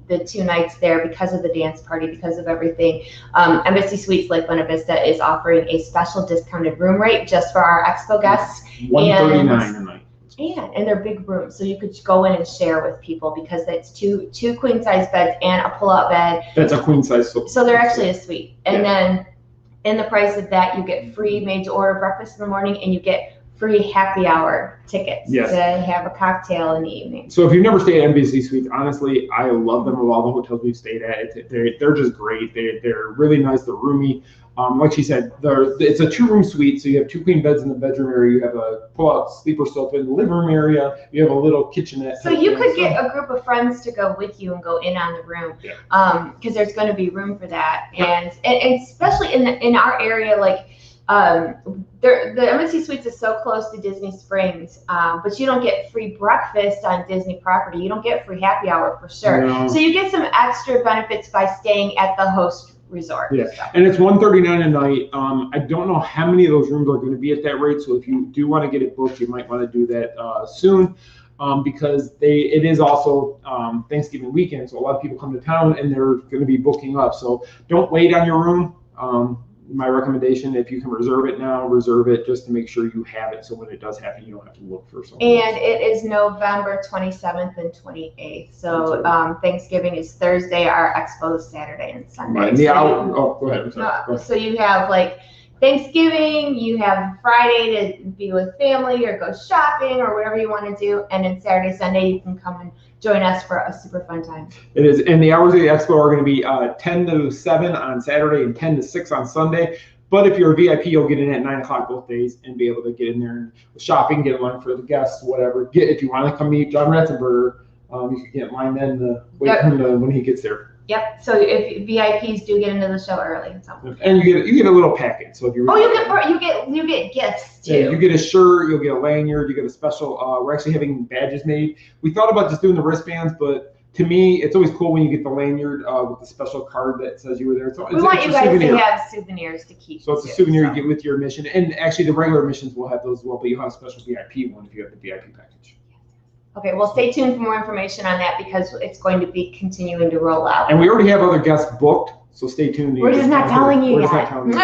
Speaker 2: the 2 nights there because of the dance party, because of everything, Embassy Suites Lake Buena Vista is offering a special discounted room rate just for our expo guests.
Speaker 1: $139 a night.
Speaker 2: And they're big rooms, so you could go in and share with people because that's two queen size beds and a pull out bed.
Speaker 1: That's a queen size.
Speaker 2: So they're actually a suite. And then in the price of that, you get free made to order breakfast in the morning, and you get free happy hour tickets to have a cocktail in the evening.
Speaker 1: So if you've never stayed at Embassy Suites, honestly, I love them of all the hotels we've stayed at. They're just great. They're really nice. They're roomy. Like she said, it's a 2-room suite, so you have 2 queen beds in the bedroom area. You have a pull-out sleeper sofa in the living room area. You have a little kitchenette.
Speaker 2: So you could get a group of friends to go with you and go in on the room, because there's going to be room for that. And especially in our area, like the Embassy Suites is so close to Disney Springs, but you don't get free breakfast on Disney property. You don't get free happy hour for sure. No. So you get some extra benefits by staying at the host resort.
Speaker 1: Yeah, and it's $139 a night. I don't know how many of those rooms are going to be at that rate, so if you do want to get it booked, you might want to do that soon, because it is also Thanksgiving weekend, so a lot of people come to town and they're going to be booking up. So don't wait on your room. My recommendation, if you can reserve it now, reserve it just to make sure you have it, so when it does happen, you don't have to look for something.
Speaker 2: And it is November 27th and 28th. So Thanksgiving is Thursday, our expo is Saturday and Sunday.
Speaker 1: Right. Go ahead. I'm sorry.
Speaker 2: So you have like Thanksgiving, you have Friday to be with family or go shopping or whatever you want to do, and then Saturday, Sunday, you can come and join us for a super fun time.
Speaker 1: It is, and the hours of the expo are going to be 10 to 7 on Saturday and 10 to 6 on Sunday. But if you're a VIP, you'll get in at 9 o'clock both days and be able to get in there and shopping, get in line for the guests, whatever. If you want to come meet John Ratzenberger, you can get in line then wait for him when he gets there.
Speaker 2: Yep. So if VIPs do get into the show early,
Speaker 1: and you get a little package. So if you
Speaker 2: you get gifts too.
Speaker 1: Yeah, you get a shirt, you'll get a lanyard, you get a special. We're actually having badges made. We thought about just doing the wristbands, but to me, it's always cool when you get the lanyard with the special card that says you were there.
Speaker 2: We want you guys to have souvenirs to keep.
Speaker 1: So it's a souvenir you get with your admission, and actually the regular admissions will have those as well, but you'll have a special VIP one if you have the VIP package.
Speaker 2: Okay, well, stay tuned for more information on that because it's going to be continuing to roll out.
Speaker 1: And we already have other guests booked, So stay tuned.
Speaker 2: We're just not telling you yet.
Speaker 1: We're just not telling you.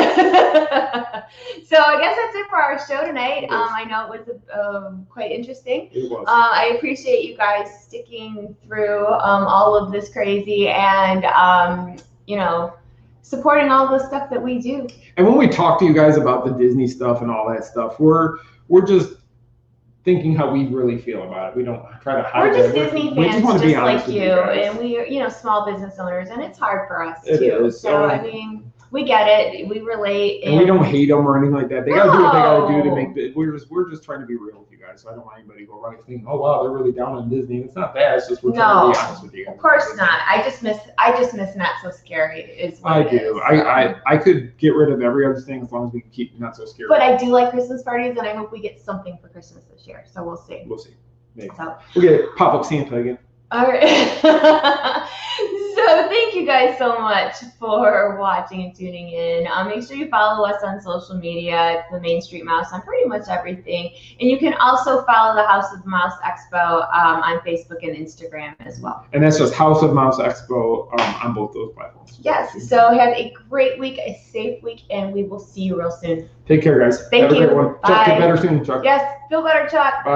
Speaker 2: So I guess that's it for our show tonight. I know it was quite interesting.
Speaker 1: It was.
Speaker 2: I appreciate you guys sticking through all of this crazy and you know, supporting all the stuff that we do.
Speaker 1: And when we talk to you guys about the Disney stuff and all that stuff, we're just thinking how we really feel about it. We don't try to hide it.
Speaker 2: We're just Disney fans, just like you,
Speaker 1: guys.
Speaker 2: and we, you know, small business owners, and it's hard for us
Speaker 1: It
Speaker 2: too.
Speaker 1: is.
Speaker 2: So I mean, we get it, we relate,
Speaker 1: and we don't hate them or anything like that. They gotta do what they gotta do to make it. We're just trying to be real with you guys. So I don't want anybody to go right thinking, oh wow, they're really down on Disney. It's not that. It's just we're trying to be honest with you guys.
Speaker 2: Of course not. I just miss Not So Scary. Is what
Speaker 1: I
Speaker 2: it
Speaker 1: do.
Speaker 2: Is.
Speaker 1: I could get rid of every other thing as long as we can keep Not So Scary.
Speaker 2: But I do like Christmas parties, and I hope we get something for Christmas this year. So we'll see.
Speaker 1: We'll see. Maybe.
Speaker 2: So.
Speaker 1: We'll get pop-up Santa again.
Speaker 2: All right. So thank you guys so much for watching and tuning in. Make sure you follow us on social media. It's the Main Street Mouse on pretty much everything. And you can also follow the House of Mouse Expo on Facebook and Instagram as well.
Speaker 1: And that's just House of Mouse Expo on both those platforms.
Speaker 2: Yes. So have a great week, a safe week, and we will see you real soon.
Speaker 1: Take care, guys.
Speaker 2: Thank
Speaker 1: Have
Speaker 2: you.
Speaker 1: a great one. Chuck, get better soon, Chuck.
Speaker 2: Yes. Feel better, Chuck.
Speaker 1: Bye.